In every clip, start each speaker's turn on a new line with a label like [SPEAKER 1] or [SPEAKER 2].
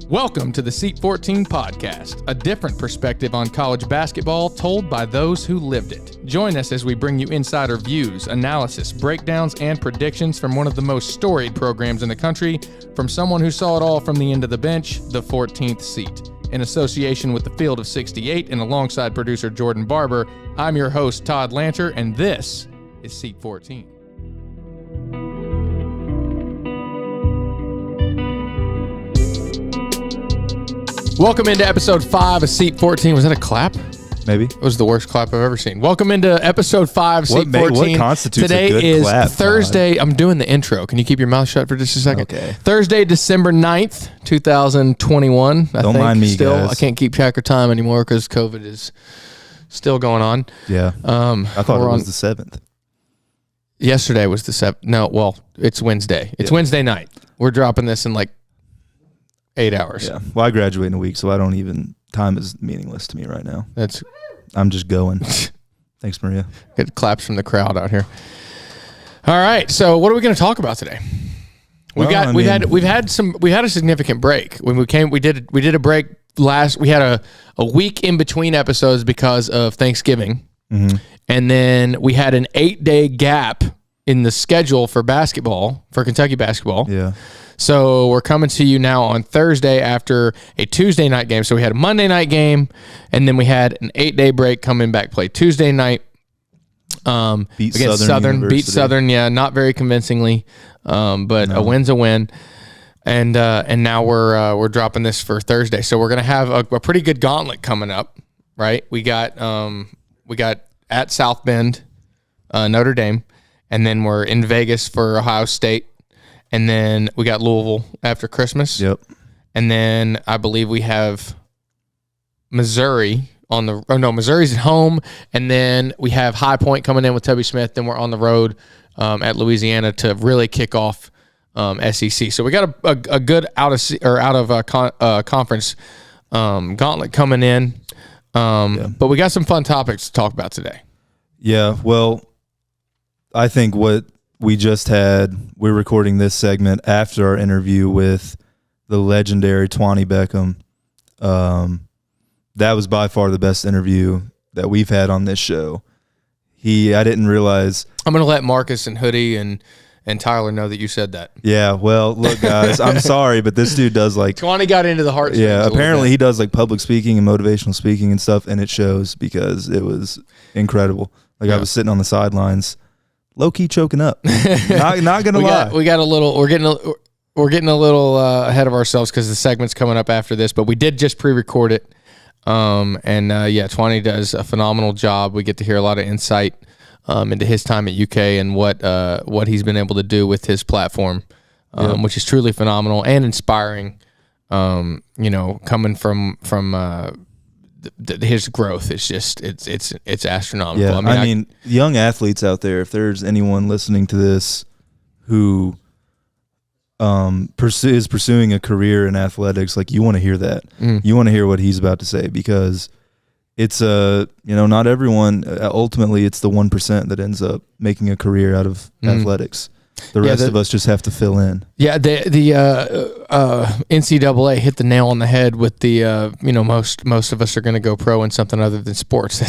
[SPEAKER 1] Welcome to the Seat 14 podcast, a different perspective on college basketball told by those who lived it. Join us as we bring you insider views, analysis, breakdowns, and predictions from one of the most storied programs in the country, from someone who saw it all from the end of the bench, the 14th seat. In association with the Field of 68 and alongside producer Jordan Barber, I'm your host, Todd Lanter, and this is Seat 14. Welcome into episode 5 of Seat 14. Was that a clap?
[SPEAKER 2] Maybe.
[SPEAKER 1] It was the worst clap I've ever seen. Welcome into episode 5, Seat 14.
[SPEAKER 2] What constitutes
[SPEAKER 1] Today
[SPEAKER 2] a good
[SPEAKER 1] is
[SPEAKER 2] clap,
[SPEAKER 1] Thursday.
[SPEAKER 2] Todd?
[SPEAKER 1] I'm doing the intro. Can you keep your mouth shut for just a second?
[SPEAKER 2] Okay.
[SPEAKER 1] Thursday, December 9th, 2021.
[SPEAKER 2] Don't mind me,
[SPEAKER 1] still,
[SPEAKER 2] guys.
[SPEAKER 1] I can't keep track of time anymore because COVID is still going on.
[SPEAKER 2] Yeah. I thought it was the 7th.
[SPEAKER 1] Yesterday was the 7th. No, well, it's Wednesday. It's Wednesday night. We're dropping this in like 8 hours.
[SPEAKER 2] Yeah. Well, I graduate in a week, so time is meaningless to me right now. I'm just going. Thanks, Maria.
[SPEAKER 1] Get claps from the crowd out here. All right. So what are we going to talk about today? We had a significant break. When we did a break we had a week in between episodes because of Thanksgiving.
[SPEAKER 2] Mm-hmm.
[SPEAKER 1] And then we had an 8-day gap in the schedule for Kentucky basketball.
[SPEAKER 2] Yeah.
[SPEAKER 1] So we're coming to you now on Thursday after a Tuesday night game. So we had a Monday night game, and then we had an 8-day break coming back, play Tuesday night against Southern. Beat Southern, yeah, not very convincingly, but a win's a win. And now we're dropping this for Thursday. So we're gonna have a pretty good gauntlet coming up, right? We got at South Bend, Notre Dame, and then we're in Vegas for Ohio State. And then we got Louisville after Christmas.
[SPEAKER 2] Yep.
[SPEAKER 1] And then I believe we have Missouri Missouri's at home. And then we have High Point coming in with Tubby Smith. Then we're on the road at Louisiana to really kick off SEC. So we got a good out of conference gauntlet coming in. But we got some fun topics to talk about today.
[SPEAKER 2] Yeah. Well, I think what we're recording this segment after our interview with the legendary Twany Beckham. That was by far the best interview that we've had on this show. I didn't realize.
[SPEAKER 1] I'm going to let Marcus and Hoodie and Tyler know that you said that.
[SPEAKER 2] Yeah, well, look, guys, I'm sorry, but this dude does like.
[SPEAKER 1] Twany got into the heart.
[SPEAKER 2] Yeah, apparently he does like public speaking and motivational speaking and stuff, and it shows because it was incredible. Like I was sitting on the sidelines. Low key choking up. Not gonna lie.
[SPEAKER 1] We're getting a little ahead of ourselves because the segment's coming up after this, but we did just pre-record it. Twany does a phenomenal job. We get to hear a lot of insight into his time at UK and what he's been able to do with his platform, which is truly phenomenal and inspiring. Coming from his growth is just it's astronomical.
[SPEAKER 2] Yeah, I mean, young athletes out there, if there's anyone listening to this who is pursuing a career in athletics, like you want to hear that. You want to hear what he's about to say because it's not everyone. Ultimately, it's the 1% that ends up making a career out of athletics. The rest of us just have to fill in. Yeah,
[SPEAKER 1] the NCAA hit the nail on the head with the most of us are going to go pro in something other than sports.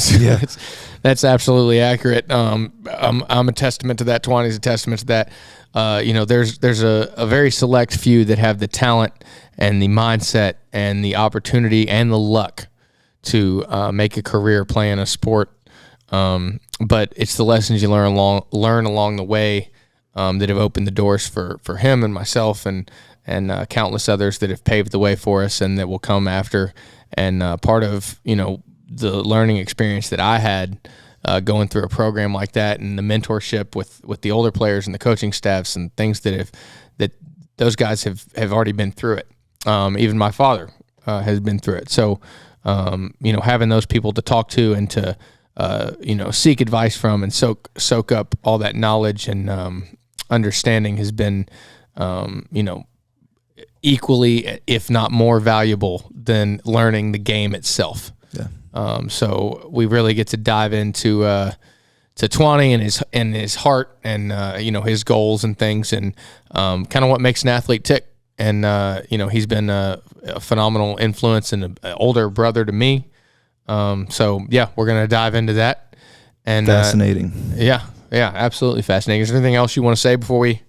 [SPEAKER 1] That's absolutely accurate. I'm a testament to that. Twany's a testament to that. There's a very select few that have the talent and the mindset and the opportunity and the luck to make a career playing a sport. But it's the lessons you learn along the way. That have opened the doors for him and myself and countless others that have paved the way for us and that will come after. And part of the learning experience that I had going through a program like that and the mentorship with the older players and the coaching staffs and things that those guys have already been through it. Even my father has been through it. So having those people to talk to and to seek advice from and soak up all that knowledge and understanding has been, equally, if not more valuable than learning the game itself.
[SPEAKER 2] Yeah.
[SPEAKER 1] So we really get to dive into Twany and his heart and his goals and things and kind of what makes an athlete tick and he's been a phenomenal influence and an older brother to me. So yeah, we're gonna dive into that. And
[SPEAKER 2] fascinating.
[SPEAKER 1] Yeah, absolutely fascinating. Is there anything else you want to say before we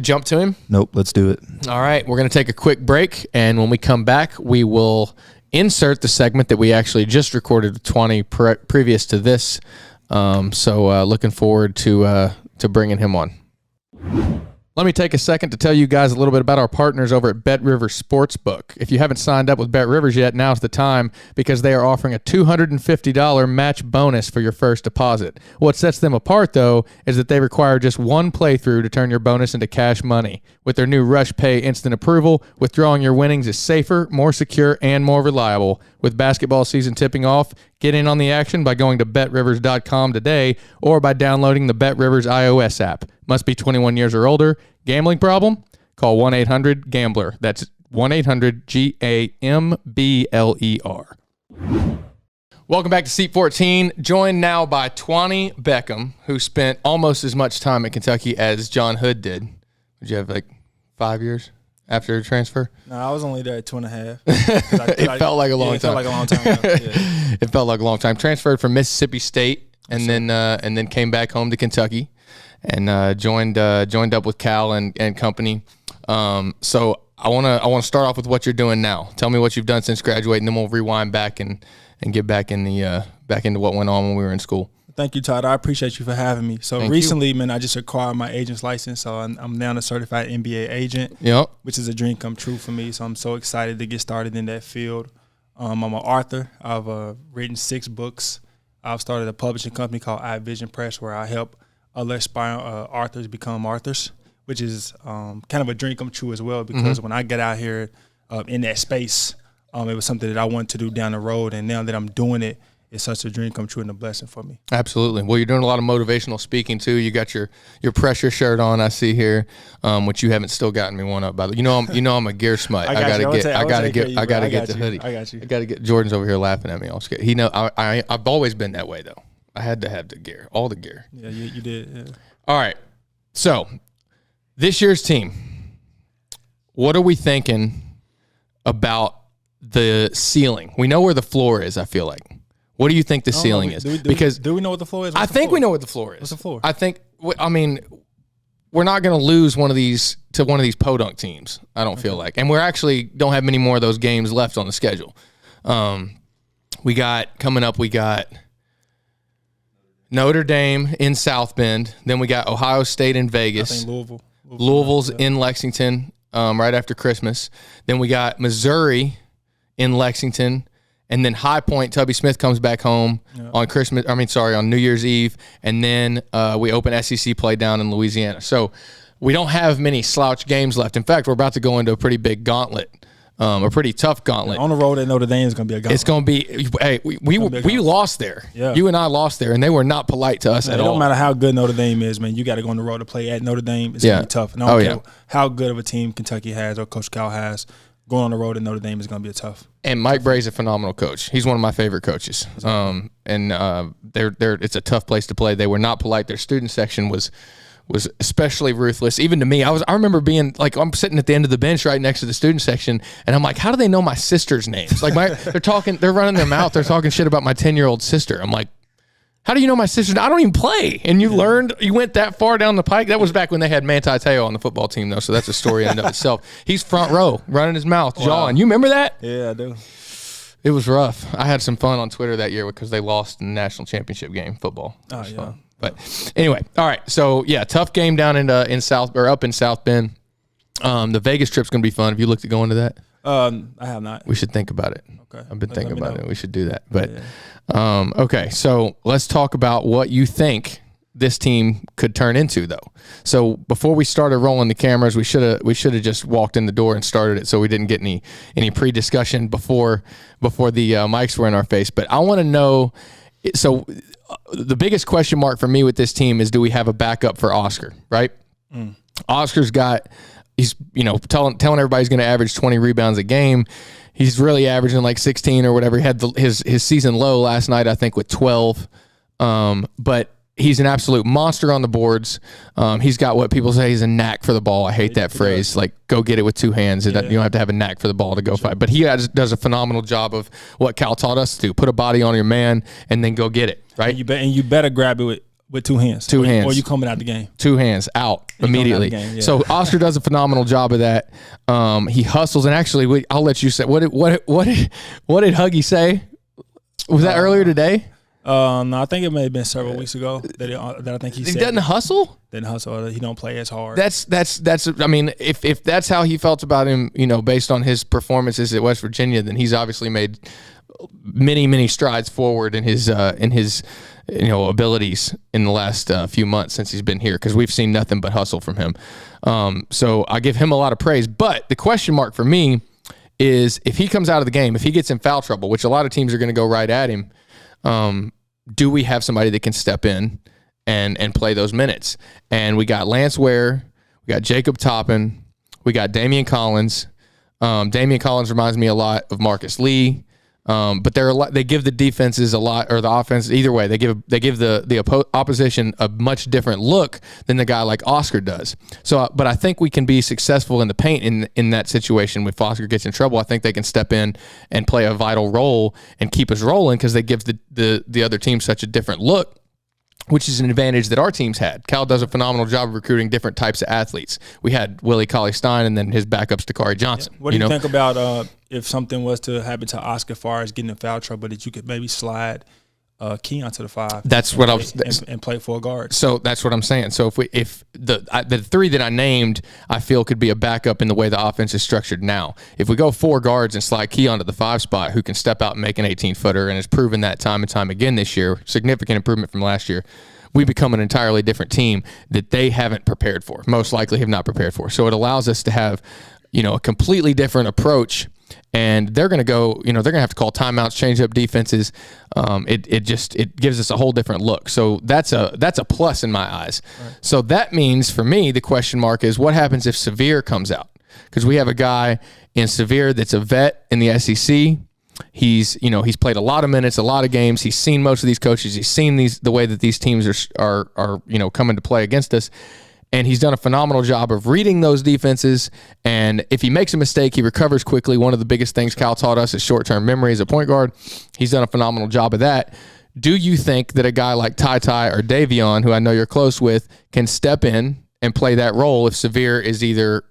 [SPEAKER 1] jump to him?
[SPEAKER 2] Nope, let's do it.
[SPEAKER 1] All right, we're going to take a quick break, and when we come back, we will insert the segment that we actually just recorded with Twany previous to this. So looking forward to bringing him on. Let me take a second to tell you guys a little bit about our partners over at Bet Rivers Sportsbook. If you haven't signed up with Bet Rivers yet, now's the time because they are offering a $250 match bonus for your first deposit. What sets them apart, though, is that they require just one playthrough to turn your bonus into cash money. With their new Rush Pay instant approval, withdrawing your winnings is safer, more secure, and more reliable. With basketball season tipping off, get in on the action by going to betrivers.com today or by downloading the Bet Rivers iOS app. Must be 21 years or older. Gambling problem? Call 1-800-GAMBLER. That's 1-800-GAMBLER. Welcome back to Seat 14. Joined now by Twany Beckham, who spent almost as much time at Kentucky as John Hood did. Did you have 5 years after the transfer?
[SPEAKER 3] No, I was only there at 2.5.
[SPEAKER 1] It felt like a long time.
[SPEAKER 3] It felt like a long time. Yeah.
[SPEAKER 1] It felt like a long time. Transferred from Mississippi State and then came back home to Kentucky. And joined up with Cal and company. So I want to start off with what you're doing now. Tell me what you've done since graduating, then we'll rewind back and get back into what went on when we were in school.
[SPEAKER 3] Thank you, Todd. I appreciate you for having me. So recently, man, I just acquired my agent's license, so I'm now a certified NBA agent.
[SPEAKER 1] Yep.
[SPEAKER 3] Which is a dream come true for me. So I'm so excited to get started in that field. I'm an author. I've written 6 books. I've started a publishing company called iVision Press, where I help other aspiring authors become authors, which is kind of a dream come true as well, because when I get out here in that space, it was something that I wanted to do down the road, and now that I'm doing it, it's such a dream come true and a blessing for me.
[SPEAKER 1] Absolutely. Well, you're doing a lot of motivational speaking too. You got your pressure shirt on, I see here, which you haven't still gotten me one up by the. I'm a gear smut. I gotta get the hoodie.
[SPEAKER 3] I got you.
[SPEAKER 1] I gotta get. Jordan's over here laughing at me. All scared. I've always been that way though. I had to have the gear, all the gear.
[SPEAKER 3] Yeah, you did. Yeah.
[SPEAKER 1] All right. So, this year's team, what are we thinking about the ceiling? We know where the floor is, I feel like. What do you think the ceiling is?
[SPEAKER 3] Do we know what the floor is?
[SPEAKER 1] I think we know what the floor is.
[SPEAKER 3] What's the floor?
[SPEAKER 1] I think, we're not going to lose one of these podunk teams, I don't feel like. And we actually don't have many more of those games left on the schedule. We got Notre Dame in South Bend. Then we got Ohio State in Vegas.
[SPEAKER 3] I think
[SPEAKER 1] Louisville's in Lexington right after Christmas. Then we got Missouri in Lexington. And then High Point, Tubby Smith comes back home on New Year's Eve. And then we open SEC play down in Louisiana. So we don't have many slouch games left. In fact, we're about to go into a pretty big gauntlet. A pretty tough gauntlet.
[SPEAKER 3] On the road at Notre Dame is going to be a gauntlet.
[SPEAKER 1] It's going to be. Hey, we lost there.
[SPEAKER 3] Yeah.
[SPEAKER 1] You and I lost there, and they were not polite to us at all.
[SPEAKER 3] It don't matter how good Notre Dame is, man. You got to go on the road to play at Notre Dame. It's going to be tough. And I don't care how good of a team Kentucky has or Coach Cal has. Going on the road at Notre Dame is going to be tough.
[SPEAKER 1] And Mike Bray's a phenomenal coach. He's one of my favorite coaches. It's a tough place to play. They were not polite. Their student section was especially ruthless, even to me. I remember being I'm sitting at the end of the bench right next to the student section, and I'm like, how do they know my sister's names? They're running their mouth, they're talking shit about my 10-year-old sister. I'm like, how do you know my sister? I don't even play. And you went that far down the pike. That was back when they had Manti Te'o on the football team, though, so that's a story in and of itself. He's front row, running his mouth, jawing. You remember that?
[SPEAKER 3] Yeah, I do.
[SPEAKER 1] It was rough. I had some fun on Twitter that year because they lost in the national championship game, football.
[SPEAKER 3] Oh, yeah.
[SPEAKER 1] Fun. But anyway, all right. So yeah, tough game down up in South Bend. The Vegas trip's gonna be fun. Have you looked at going to that?
[SPEAKER 3] I have not.
[SPEAKER 1] We should think about it.
[SPEAKER 3] Okay.
[SPEAKER 1] I've been thinking about it. We should do that. But okay. So let's talk about what you think this team could turn into, though. So before we started rolling the cameras, we should have just walked in the door and started it, so we didn't get any pre-discussion before the mics were in our face. But I want to know. So the biggest question mark for me with this team is, do we have a backup for Oscar, right? Oscar's he's telling everybody he's going to average 20 rebounds a game. He's really averaging 16 or whatever. He had his season low last night, I think, with 12. But He's an absolute monster on the boards. He's got what people say he's a knack for the ball. I hate that phrase. Like, go get it with two hands. You don't have to have a knack for the ball to go fight. But he does a phenomenal job of what Cal taught us to do. Put a body on your man and then go get it, right?
[SPEAKER 3] And you better grab it with two hands.
[SPEAKER 1] Two hands.
[SPEAKER 3] Or you coming out the game.
[SPEAKER 1] Two hands out immediately.
[SPEAKER 3] Game, yeah.
[SPEAKER 1] So Oscar does a phenomenal job of that. He hustles. And actually, I'll let you say, what did Huggy say? Was that earlier today?
[SPEAKER 3] No, I think it may have been several weeks ago that I think he said
[SPEAKER 1] doesn't hustle.
[SPEAKER 3] Didn't hustle. He don't play as hard.
[SPEAKER 1] That's. I mean, if that's how he felt about him, based on his performances at West Virginia, then he's obviously made many strides forward in his abilities in the last few months since he's been here, because we've seen nothing but hustle from him. So I give him a lot of praise. But the question mark for me is, if he comes out of the game, if he gets in foul trouble, which a lot of teams are going to go right at him. Do we have somebody that can step in and play those minutes? And we got Lance Ware, we got Jacob Toppin, we got Damian Collins. Damian Collins reminds me a lot of Marcus Lee, but they give the defenses a lot, or the offense, either way, they give the opposition a much different look than the guy like Oscar does. So, but I think we can be successful in the paint in that situation. If Oscar gets in trouble, I think they can step in and play a vital role and keep us rolling, because they give the other team such a different look, which is an advantage that our teams had. Cal does a phenomenal job of recruiting different types of athletes. We had Willie Cauley-Stein, and then his backup's Dakari Johnson.
[SPEAKER 3] Yeah. What do you think about if something was to happen to Oscar as far as getting in foul trouble, that you could maybe slide Keon to the 5?
[SPEAKER 1] That's what I was
[SPEAKER 3] and play for a guard.
[SPEAKER 1] So that's what I'm saying. So if the three that I named, I feel could be a backup in the way the offense is structured now. If we go 4 guards and slide Keon to the 5 spot, who can step out and make an 18-footer and has proven that time and time again this year, significant improvement from last year, we become an entirely different team that they haven't prepared for, most likely have not prepared for. So it allows us to have, a completely different approach, and they're going to go, they're going to have to call timeouts, change up defenses. It gives us a whole different look. So that's a plus in my eyes. Right. So that means, for me, the question mark is, what happens if Sevier comes out? Because we have a guy in Sevier that's a vet in the SEC. He's played a lot of minutes, a lot of games. He's seen most of these coaches. He's seen the way that these teams are coming to play against us. And he's done a phenomenal job of reading those defenses. And if he makes a mistake, he recovers quickly. One of the biggest things Cal taught us is short-term memory as a point guard. He's done a phenomenal job of that. Do you think that a guy like Ty or Davion, who I know you're close with, can step in and play that role if Sevier is either,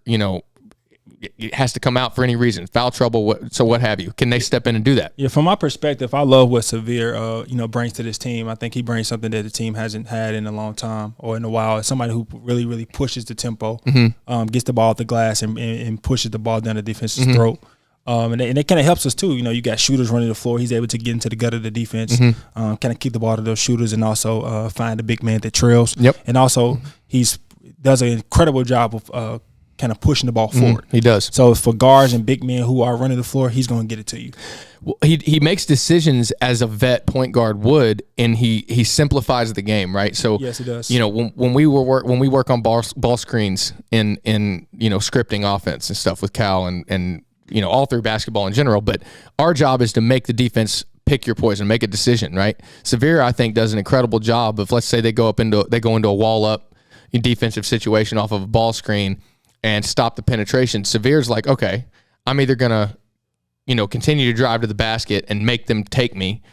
[SPEAKER 1] it has to come out for any reason, foul trouble, what have you? Can they step in and do that?
[SPEAKER 3] Yeah, from my perspective, I love what Sevier, brings to this team. I think he brings something that the team hasn't had in a long time or in a while. It's somebody who really, really pushes the tempo, gets the ball at the glass and pushes the ball down the defense's throat. And it kind of helps us too. You got shooters running the floor. He's able to get into the gut of the defense, kind of keep the ball to those shooters, and also find the big man that trails.
[SPEAKER 1] Yep.
[SPEAKER 3] And also does an incredible job of kind of pushing the ball forward.
[SPEAKER 1] He does.
[SPEAKER 3] So for guards and big men who are running the floor, he's going to get it to you.
[SPEAKER 1] Well, he makes decisions as a vet point guard would, and he simplifies the game, right? So
[SPEAKER 3] yes, he does.
[SPEAKER 1] When we work on ball screens in scripting offense and stuff with Cal and all through basketball in general, but our job is to make the defense pick your poison, make a decision, right? Sevier, I think, does an incredible job of, let's say they go into a wall up defensive situation off of a ball screen and stop the penetration. Sevier's like, okay, I'm either going to, continue to drive to the basket and make them take me,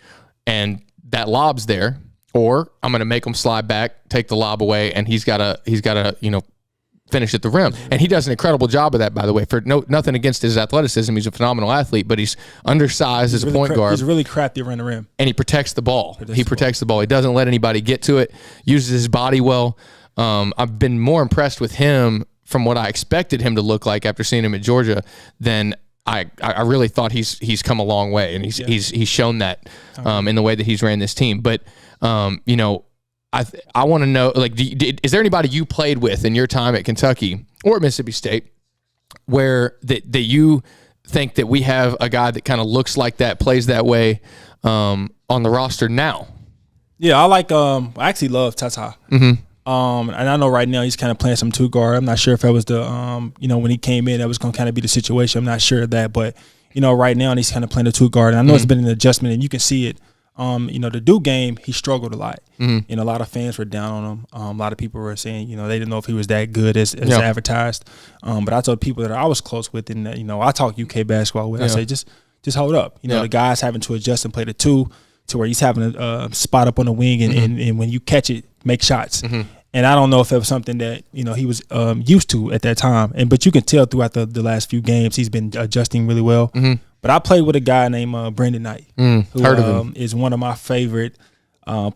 [SPEAKER 1] and that lob's there, or I'm going to make them slide back, take the lob away, and he's got to, finish at the rim. And he does an incredible job of that, by the way. For nothing against his athleticism, he's a phenomenal athlete, but he's undersized as a point guard.
[SPEAKER 3] He's really crafty around the rim.
[SPEAKER 1] And he protects the ball. He protects the ball. He doesn't let anybody get to it, uses his body well. I've been more impressed with him from what I expected him to look like after seeing him at Georgia than I really thought. He's come a long way, and he's shown that in the way that he's ran this team. But I want to know, like, is there anybody you played with in your time at Kentucky or at Mississippi State where that you think that we have a guy that kind of looks like that, plays that way on the roster now?
[SPEAKER 3] Yeah, I actually love Tata. And I know right now he's kind of playing some 2 guard. I'm not sure if that was the, when he came in, that was going to kind of be the situation. I'm not sure of that. But, right now he's kind of playing the 2 guard. And I know it's been an adjustment, and you can see it The Duke game, he struggled a lot. And a lot of fans were down on him. A lot of people were saying, they didn't know if he was that good as advertised. But I told people that I was close with, and I talk UK basketball with. I say, just hold up. The guy's having to adjust and play the 2 to where he's having a spot up on the wing, and when you catch it, make shots. And I don't know if it was something that he was used to at that time. But you can tell throughout the last few games he's been adjusting really well. But I played with a guy named Brendan Knight, who is one of my favorite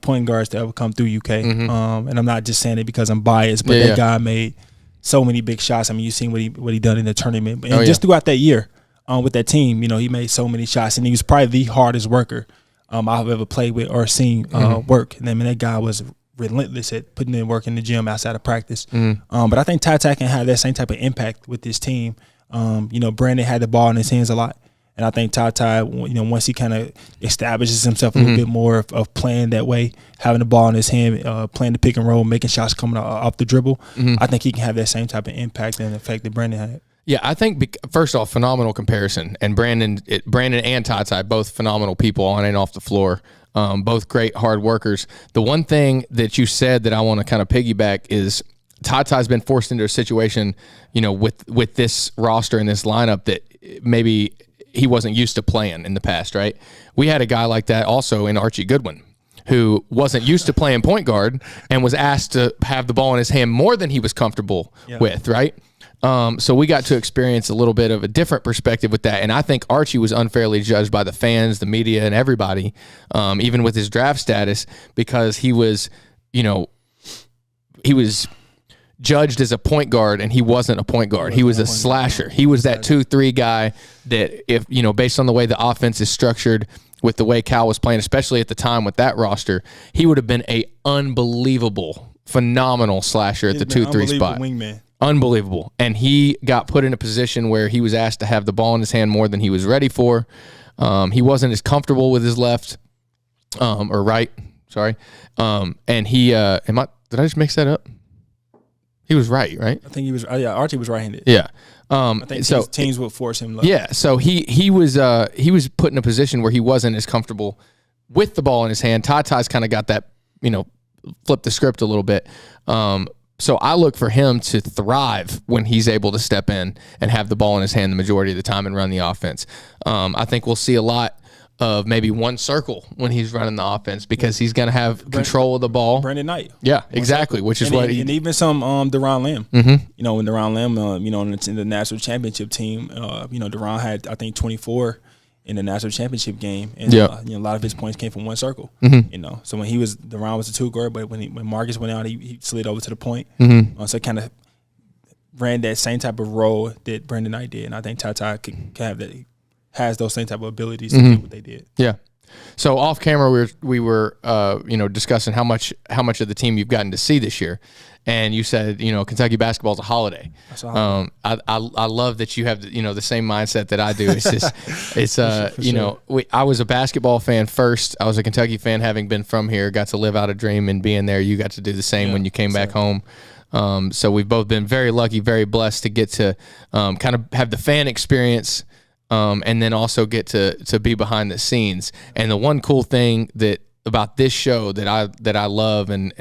[SPEAKER 3] point guards to ever come through UK. And I'm not just saying it because I'm biased, but that guy made so many big shots. I mean, you've seen what he done in the tournament, and just throughout that year with that team, he made so many shots, and he was probably the hardest worker I've ever played with or seen work. And I mean, that guy was relentless at putting in work in the gym outside of practice. But I think Ty can have that same type of impact with this team. Brandon had the ball in his hands a lot. And I think Ty, once he kind of establishes himself a little bit more of playing that way, having the ball in his hand, playing the pick and roll, making shots coming off the dribble, I think he can have that same type of impact and effect that Brandon had.
[SPEAKER 1] Yeah, I think, first off, phenomenal comparison. And Brandon and Ty, both phenomenal people on and off the floor, both great hard workers. The one thing that you said that I want to kind of piggyback is Ty's been forced into a situation, with this roster and this lineup that maybe – he wasn't used to playing in the past, right? We had a guy like that also in Archie Goodwin, who wasn't used to playing point guard and was asked to have the ball in his hand more than he was comfortable with, right? So we got to experience a little bit of a different perspective with that. And I think Archie was unfairly judged by the fans, the media, and everybody, even with his draft status, because he was judged as a point guard, and he wasn't a point guard. He was a slasher. He was that 2-3 guy that, if based on the way the offense is structured, with the way Cal was playing, especially at the time with that roster, he would have been a unbelievable, phenomenal slasher at the 2-3 spot.
[SPEAKER 3] Wingman.
[SPEAKER 1] Unbelievable. And he got put in a position where he was asked to have the ball in his hand more than he was ready for. He wasn't as comfortable with his left or right. Sorry. And he did I just mix that up? He was right?
[SPEAKER 3] I think he was. Archie was right-handed.
[SPEAKER 1] Yeah.
[SPEAKER 3] I think teams would force him.
[SPEAKER 1] Yeah. So he was put in a position where he wasn't as comfortable with the ball in his hand. Ty's kind of got that, flip the script a little bit. So I look for him to thrive when he's able to step in and have the ball in his hand the majority of the time and run the offense. I think we'll see a lot of maybe one circle when he's running the offense, because he's going to have control of the ball.
[SPEAKER 3] Brandon Knight.
[SPEAKER 1] Yeah, exactly, which is what he...
[SPEAKER 3] And even some Deron Lamb. When Deron Lamb, in the national championship team, Deron had, I think, 24 in the national championship game. And, a lot of his points came from one circle. So when Deron was the 2 guard, but when Marcus went out, he slid over to the point. So kind of ran that same type of role that Brandon Knight did. And I think Ty can have that... has those same type of abilities to do what they did. Yeah.
[SPEAKER 1] So off camera, we were discussing how much of the team you've gotten to see this year, and you said Kentucky basketball is a holiday. That's a holiday. I love that you have the same mindset that I do. It's just I was a basketball fan first. I was a Kentucky fan, having been from here. Got to live out a dream and being there. You got to do the same when you came back home. So we've both been very lucky, very blessed to get to kind of have the fan experience. And then also get to be behind the scenes. And the one cool thing about this show that I love, and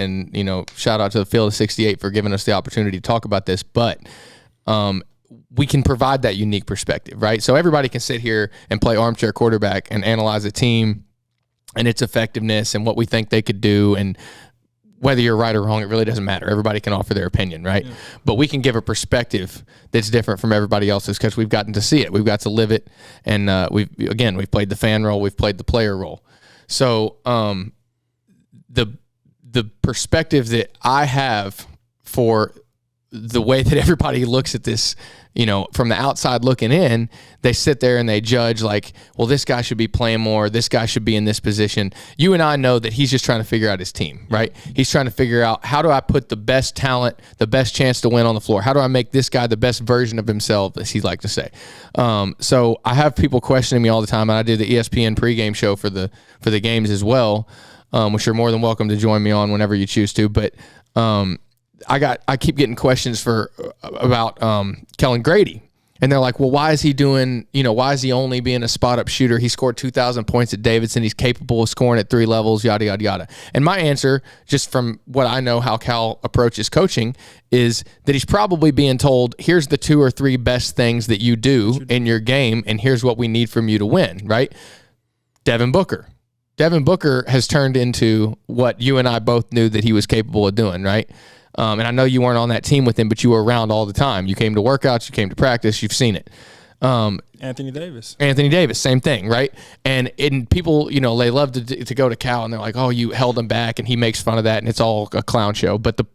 [SPEAKER 1] shout out to the Field of 68 for giving us the opportunity to talk about this, but we can provide that unique perspective, right? So everybody can sit here and play armchair quarterback and analyze a team and its effectiveness and what we think they could do, and whether you're right or wrong, it really doesn't matter. Everybody can offer their opinion, right? Yeah. But we can give a perspective that's different from everybody else's because we've gotten to see it. We've got to live it. And we've played the fan role. We've played the player role. So the perspective that I have for the way that everybody looks at this, from the outside looking in, they sit there and they judge like, well, this guy should be playing more. This guy should be in this position. You and I know that he's just trying to figure out his team, right? He's trying to figure out, how do I put the best talent, the best chance to win on the floor? How do I make this guy the best version of himself, as he'd like to say? So I have people questioning me all the time, and I do the ESPN pregame show for the games as well, which you're more than welcome to join me on whenever you choose to. But I keep getting questions about Kellen Grady, And they're like, well, why is he only being a spot-up shooter? He scored 2,000 points at Davidson. He's capable of scoring at 3 levels, yada, yada, yada. And my answer, just from what I know how Cal approaches coaching, is that he's probably being told, here's the 2 or 3 best things that you do in your game, and here's what we need from you to win, right? Devin Booker has turned into what you and I both knew that he was capable of doing, right? And I know you weren't on that team with him, but you were around all the time. You came to workouts, you came to practice, you've seen it.
[SPEAKER 3] Anthony Davis,
[SPEAKER 1] same thing, right? And people, they love to go to Cal, and they're like, oh, you held him back, and he makes fun of that, and it's all a clown show. But the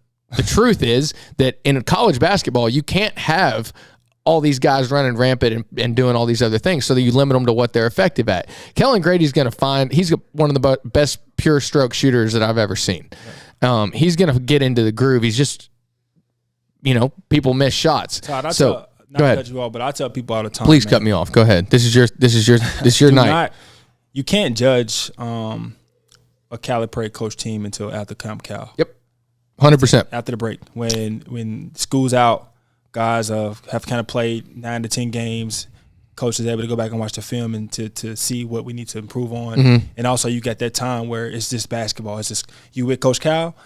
[SPEAKER 1] truth is that in college basketball, you can't have all these guys running rampant and doing all these other things, so that you limit them to what they're effective at. Kellen Grady's going to he's one of the best pure stroke shooters that I've ever seen. He's going to get into the groove. He's just, people miss shots.
[SPEAKER 3] Todd,
[SPEAKER 1] go ahead.
[SPEAKER 3] Cut you off, but I tell people all the time.
[SPEAKER 1] Please cut me off. Go ahead. This is your night.
[SPEAKER 3] You can't judge a Calipari coach team until after Camp Cal.
[SPEAKER 1] Yep, 100%.
[SPEAKER 3] After the break, when school's out, guys have kind of played 9 to 10 games. Coach is able to go back and watch the film and to see what we need to improve on. Mm-hmm. And also you got that time where it's just basketball. It's just you with Coach Cal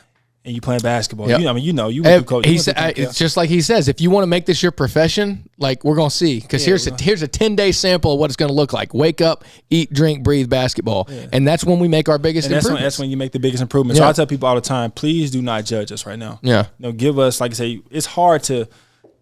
[SPEAKER 3] and you playing basketball.
[SPEAKER 1] Yep.
[SPEAKER 3] You with Coach.
[SPEAKER 1] It's just like he says, if you want to make this your profession, like we're going to see. Because here's a 10-day sample of what it's going to look like. Wake up, eat, drink, breathe basketball. Yeah. And that's when we make our biggest improvements.
[SPEAKER 3] That's when you make the biggest improvements. So I tell people all the time, please do not judge us right now.
[SPEAKER 1] Yeah.
[SPEAKER 3] Give us, like I say, it's hard to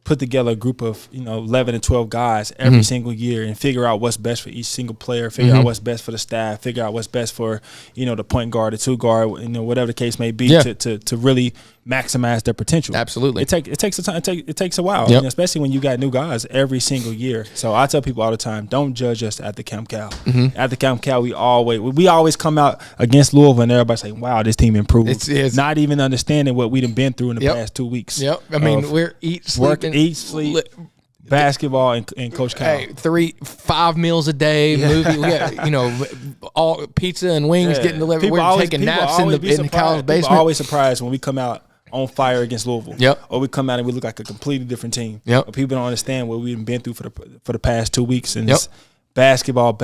[SPEAKER 3] put together a group of 11 and 12 guys every single year and figure out what's best for each single player, figure out what's best for the staff, figure out what's best for the point guard, the 2 guard, whatever the case may be, to really maximize their potential.
[SPEAKER 1] Absolutely.
[SPEAKER 3] It takes a time. It takes a while, especially when you got new guys every single year. So I tell people all the time, don't judge us at the Camp Cal. At the Camp Cal, we always come out against Louisville and everybody's saying, wow, this team improved. It's not even understanding what we've been through in the past 2 weeks.
[SPEAKER 1] Yep. I mean, we're eat, sleep,
[SPEAKER 3] basketball, and Coach Cal.
[SPEAKER 1] Hey, 5 meals a day, movie, all pizza and wings getting delivered. We're taking naps in Cal's basement.
[SPEAKER 3] People are always surprised when we come out on fire against Louisville.
[SPEAKER 1] Yep.
[SPEAKER 3] Or we come out and we look like a completely different team.
[SPEAKER 1] Yep.
[SPEAKER 3] But people don't understand what we've been through for the past 2 weeks. And it's basketball, and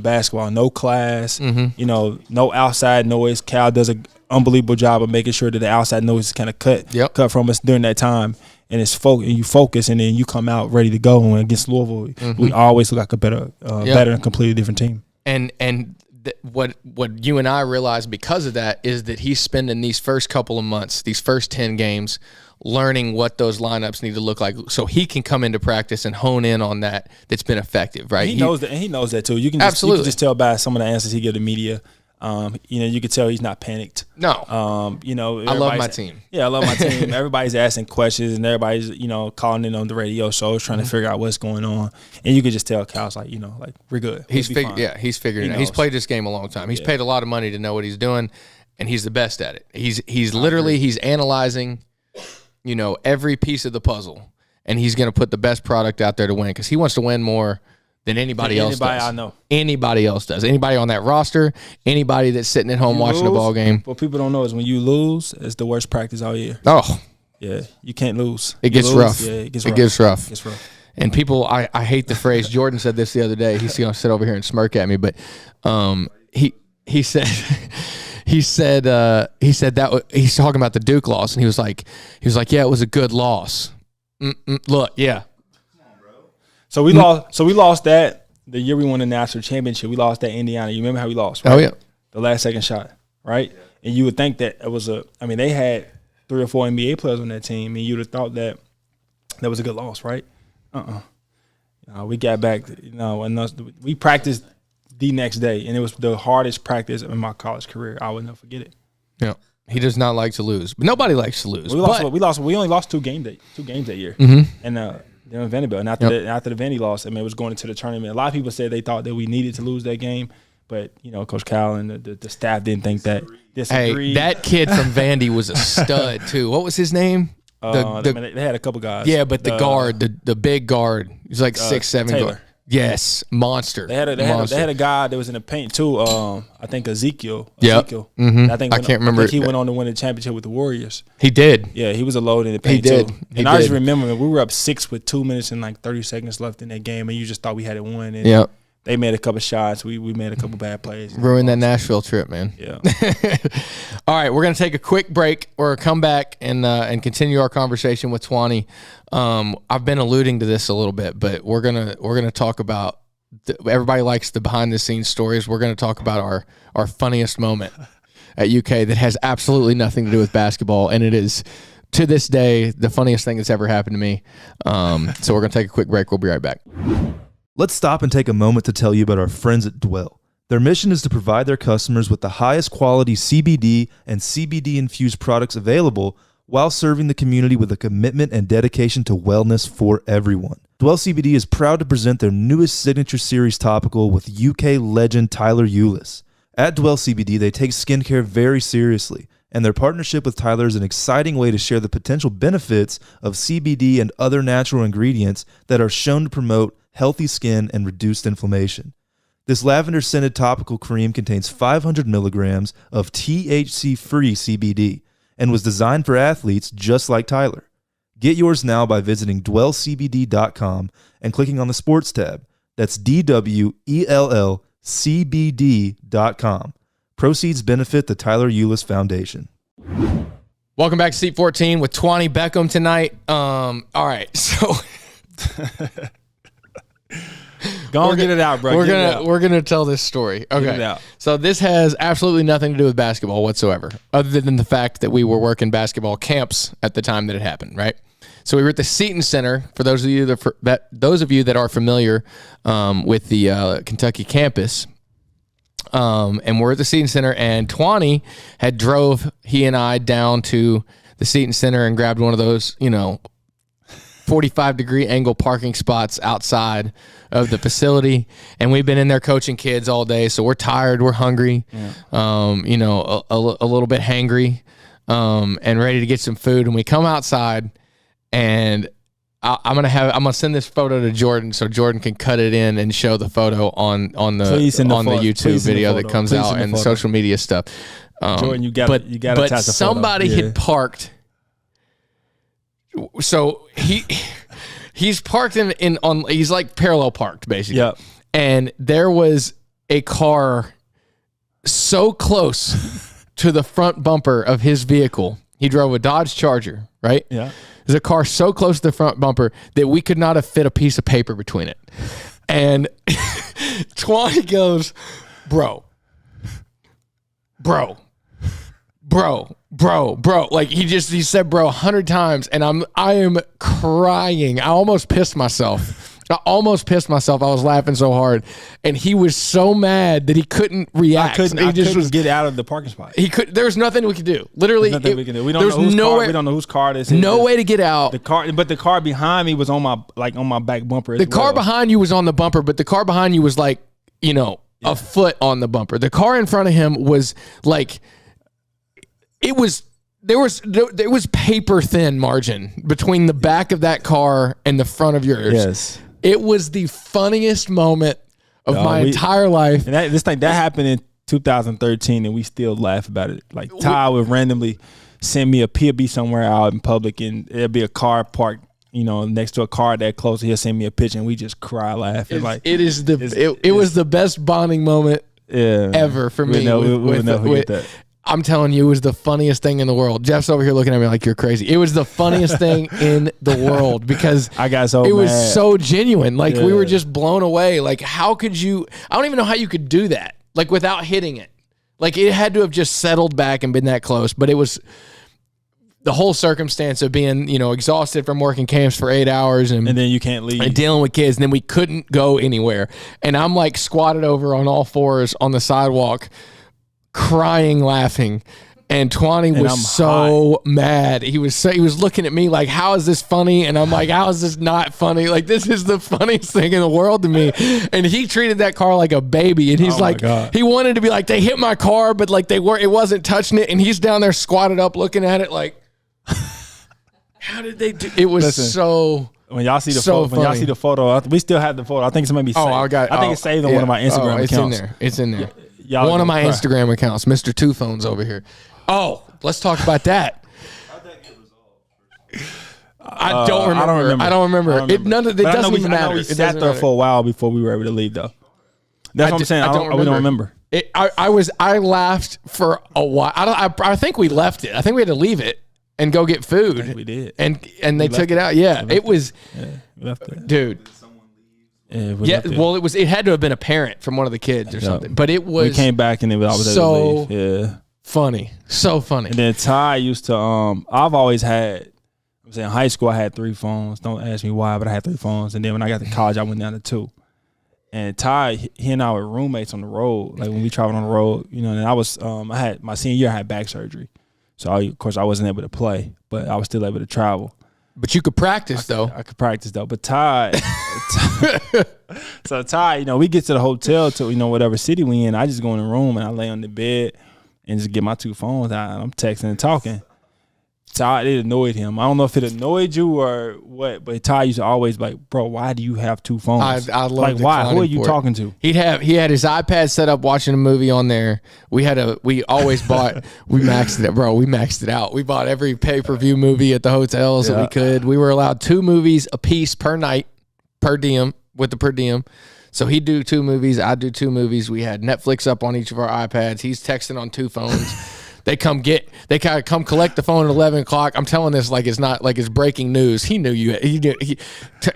[SPEAKER 3] basketball. No class, no outside noise. Cal does an unbelievable job of making sure that the outside noise is kind of cut from us during that time. And you focus, and then you come out ready to go. And against Louisville, we always look like a better and completely different team.
[SPEAKER 1] And what you and I realized because of that is that he's spending these first couple of months, these first 10 games, learning what those lineups need to look like, so he can come into practice and hone in on that. That's been effective, right?
[SPEAKER 3] He knows that, and he knows that too. You can just tell by some of the answers he gives the media. You could tell he's not panicked.
[SPEAKER 1] No. I love my team.
[SPEAKER 3] Yeah, I love my team. Everybody's asking questions, and everybody's, calling in on the radio shows trying to figure out what's going on. And you could just tell Cal's like, we're good.
[SPEAKER 1] He's figured it out. He's played this game a long time. He's paid a lot of money to know what he's doing, and he's the best at it. He's analyzing, every piece of the puzzle, and he's going to put the best product out there to win because he wants to win more than anybody else does.
[SPEAKER 3] I know.
[SPEAKER 1] Anybody else does. Anybody on that roster, anybody that's sitting at home watching a ball game.
[SPEAKER 3] What people don't know is when you lose, it's the worst practice all year.
[SPEAKER 1] Oh.
[SPEAKER 3] Yeah, you can't lose.
[SPEAKER 1] It gets rough.
[SPEAKER 3] Yeah, it gets
[SPEAKER 1] rough.
[SPEAKER 3] It gets rough.
[SPEAKER 1] And people, I hate the phrase. Jordan said this the other day. He's going to sit over here and smirk at me, but he said that he's talking about the Duke loss, and he was like, yeah, it was a good loss. Look, yeah.
[SPEAKER 3] So we lost that the year we won the national championship. We lost that Indiana. You remember how we lost? Right?
[SPEAKER 1] Oh yeah,
[SPEAKER 3] the last second shot, right? Yeah. And you would think that it was they had 3 or 4 NBA players on that team, and you'd have thought that was a good loss, right? We got back, and we practiced the next day, and it was the hardest practice in my college career. I will never forget it.
[SPEAKER 1] Yeah, he does not like to lose, but nobody likes to lose.
[SPEAKER 3] We only lost two games that year, and. They're in Vanderbilt. And after the Vandy loss, it was going into the tournament. A lot of people said they thought that we needed to lose that game, but Coach Cal and the staff didn't think that. Disagreed.
[SPEAKER 1] Hey, that kid from Vandy was a stud too. What was his name?
[SPEAKER 3] They had a couple guys.
[SPEAKER 1] Yeah, but the guard, the big guard, he's like 6'7"
[SPEAKER 3] Taylor.
[SPEAKER 1] Yes, monster.
[SPEAKER 3] They had a guy that was in the paint too. I think Ezekiel.
[SPEAKER 1] Yeah.
[SPEAKER 3] I
[SPEAKER 1] can't remember.
[SPEAKER 3] He went on to win the championship with the Warriors.
[SPEAKER 1] He did.
[SPEAKER 3] Yeah, he was a load in the paint too. I just remember we were up 6 with 2 minutes and like 30 seconds left in that game, and you just thought we had it won. And they made a couple shots. We made a couple bad plays.
[SPEAKER 1] Ruined that Nashville trip, man.
[SPEAKER 3] Yeah.
[SPEAKER 1] All right, we're gonna take a quick break or come back and continue our conversation with Twany. I've been alluding to this a little bit, but we're gonna talk about. Everybody likes the behind the scenes stories. We're gonna talk about our funniest moment at UK that has absolutely nothing to do with basketball, and it is to this day the funniest thing that's ever happened to me. So we're gonna take a quick break. We'll be right back.
[SPEAKER 2] Let's stop and take a moment to tell you about our friends at Dwell. Their mission is to provide their customers with the highest quality CBD and CBD-infused products available while serving the community with a commitment and dedication to wellness for everyone. Dwell CBD is proud to present their newest signature series topical with UK legend Tyler Eulis. At Dwell CBD, they take skincare very seriously, and their partnership with Tyler is an exciting way to share the potential benefits of CBD and other natural ingredients that are shown to promote healthy skin and reduced inflammation. This lavender-scented topical cream contains 500 milligrams of THC-free CBD and was designed for athletes just like Tyler. Get yours now by visiting dwellcbd.com and clicking on the sports tab. That's DWELLCBD.com. Proceeds benefit the Tyler Eulis Foundation.
[SPEAKER 1] Welcome back to Seat 14 with Twany Beckham tonight. All right, so
[SPEAKER 3] Go on, get it out, bro.
[SPEAKER 1] We're gonna tell this story. Okay,
[SPEAKER 3] Get it out.
[SPEAKER 1] So this has absolutely nothing to do with basketball whatsoever, other than the fact that we were working basketball camps at the time that it happened. Right. So we were at the Seton Center. For those of you that are familiar with the Kentucky campus, and we're at the Seton Center, and Twany had drove he and I down to the Seton Center and grabbed one of those, 45-degree angle parking spots outside of the facility, and we've been in there coaching kids all day, so we're tired, we're hungry, a little bit hangry, and ready to get some food. And we come outside, and I'm gonna send this photo to Jordan so Jordan can cut it in and show the photo on the YouTube video that comes out and the social media stuff.
[SPEAKER 3] Jordan, you got
[SPEAKER 1] but somebody had parked. So he's parked he's like parallel parked basically.
[SPEAKER 3] Yep.
[SPEAKER 1] And there was a car so close to the front bumper of his vehicle. He drove a Dodge Charger, right?
[SPEAKER 3] Yeah.
[SPEAKER 1] There's a car so close to the front bumper that we could not have fit a piece of paper between it. And Twany goes, bro. Like he said bro 100 times, and I am crying. I almost pissed myself. I was laughing so hard, and he was so mad that he couldn't react.
[SPEAKER 3] I couldn't get out of the parking spot.
[SPEAKER 1] There was nothing we could do. Literally,
[SPEAKER 3] we don't know whose car this is.
[SPEAKER 1] No way to get out.
[SPEAKER 3] But the car behind me was on my back bumper. The
[SPEAKER 1] car behind you was on the bumper, but the car behind you was like, a foot on the bumper. The car in front of him was like, there was paper thin margin between the back of that car and the front of yours.
[SPEAKER 3] Yes.
[SPEAKER 1] It was the funniest moment of my entire life.
[SPEAKER 3] And that happened in 2013, and we still laugh about it. Like Ty would randomly send me he'll be somewhere out in public, and there'll be a car parked, next to a car that close. He'll send me a picture, and we just cry laughing.
[SPEAKER 1] It was the best bonding moment ever for me.
[SPEAKER 3] We'll never forget that.
[SPEAKER 1] I'm telling you, it was the funniest thing in the world. Jeff's over here looking at me like you're crazy. It was the funniest thing in the world because
[SPEAKER 3] I got so
[SPEAKER 1] it was
[SPEAKER 3] mad.
[SPEAKER 1] so genuine. Like we were just blown away. Like how could you? I don't even know how you could do that. Like without hitting it. Like it had to have just settled back and been that close. But it was the whole circumstance of being, exhausted from working camps for 8 hours and
[SPEAKER 3] then you can't leave
[SPEAKER 1] and dealing with kids. And then we couldn't go anywhere. And I'm like squatted over on all fours on the sidewalk, crying, laughing, and Twany was so mad. He was looking at me like, how is this funny? And I'm like, how is this not funny? Like, this is the funniest thing in the world to me. And he treated that car like a baby. And he's he wanted to be like, they hit my car, but like it wasn't touching it. And he's down there squatted up looking at it like, how did they do? It was
[SPEAKER 3] When y'all see the
[SPEAKER 1] So
[SPEAKER 3] photo, when y'all see the photo, we still have the photo. I think it's maybe saved.
[SPEAKER 1] I got.
[SPEAKER 3] I think it's saved on one of my Instagram
[SPEAKER 1] it's
[SPEAKER 3] accounts.
[SPEAKER 1] In there. It's in there.
[SPEAKER 3] Y'all
[SPEAKER 1] One of my
[SPEAKER 3] cry.
[SPEAKER 1] Instagram accounts, Mr. Two Phones over here. Oh, let's talk about that.
[SPEAKER 2] How'd that get resolved?
[SPEAKER 1] I don't remember. I don't remember. It doesn't even matter.
[SPEAKER 3] I know we
[SPEAKER 1] It
[SPEAKER 3] sat
[SPEAKER 1] doesn't
[SPEAKER 3] there
[SPEAKER 1] matter.
[SPEAKER 3] for a while before we were able to leave, though. That's what I'm saying. We don't remember.
[SPEAKER 1] I laughed for a while. I think we left it. I think we had to leave it and go get food.
[SPEAKER 3] I think we did.
[SPEAKER 1] And they took it out. Yeah, it was.
[SPEAKER 3] Yeah, we left it.
[SPEAKER 1] Dude.
[SPEAKER 3] Yeah,
[SPEAKER 1] well, it had to have been a parent from one of the kids or something. But it was.
[SPEAKER 3] We came back and I was
[SPEAKER 1] so
[SPEAKER 3] able to leave. Yeah.
[SPEAKER 1] Funny. So funny.
[SPEAKER 3] And then Ty used to. I've always had. I'm saying in high school I had 3 phones. Don't ask me why, but I had 3 phones. And then when I got to college, I went down to 2. And Ty, he and I were roommates on the road. Like when we traveled on the road, you know. And I was, I had my senior year, I had back surgery, so of course I wasn't able to play, but I was still able to travel.
[SPEAKER 1] But you could practice though.
[SPEAKER 3] I could practice though. But Ty, so Ty, you know, we get to the hotel to whatever city we in. I just go in the room and I lay on the bed and just get my 2 phones out. And I'm texting and talking. Ty, it annoyed him. I don't know if it annoyed you or what, but Ty used to always be like, bro, why do you have 2 phones?
[SPEAKER 1] I love
[SPEAKER 3] like, why? Who are you talking to?
[SPEAKER 1] He had his iPad set up watching a movie on there. We always bought. We maxed it, bro. We maxed it out. We bought every pay-per-view movie at the hotels that we could. We were allowed 2 movies a piece per night, per diem with the per diem. So he'd do 2 movies. I'd do 2 movies. We had Netflix up on each of our iPads. He's texting on 2 phones. They come collect the phone at 11 o'clock. I'm telling this like it's not like it's breaking news. He knew you.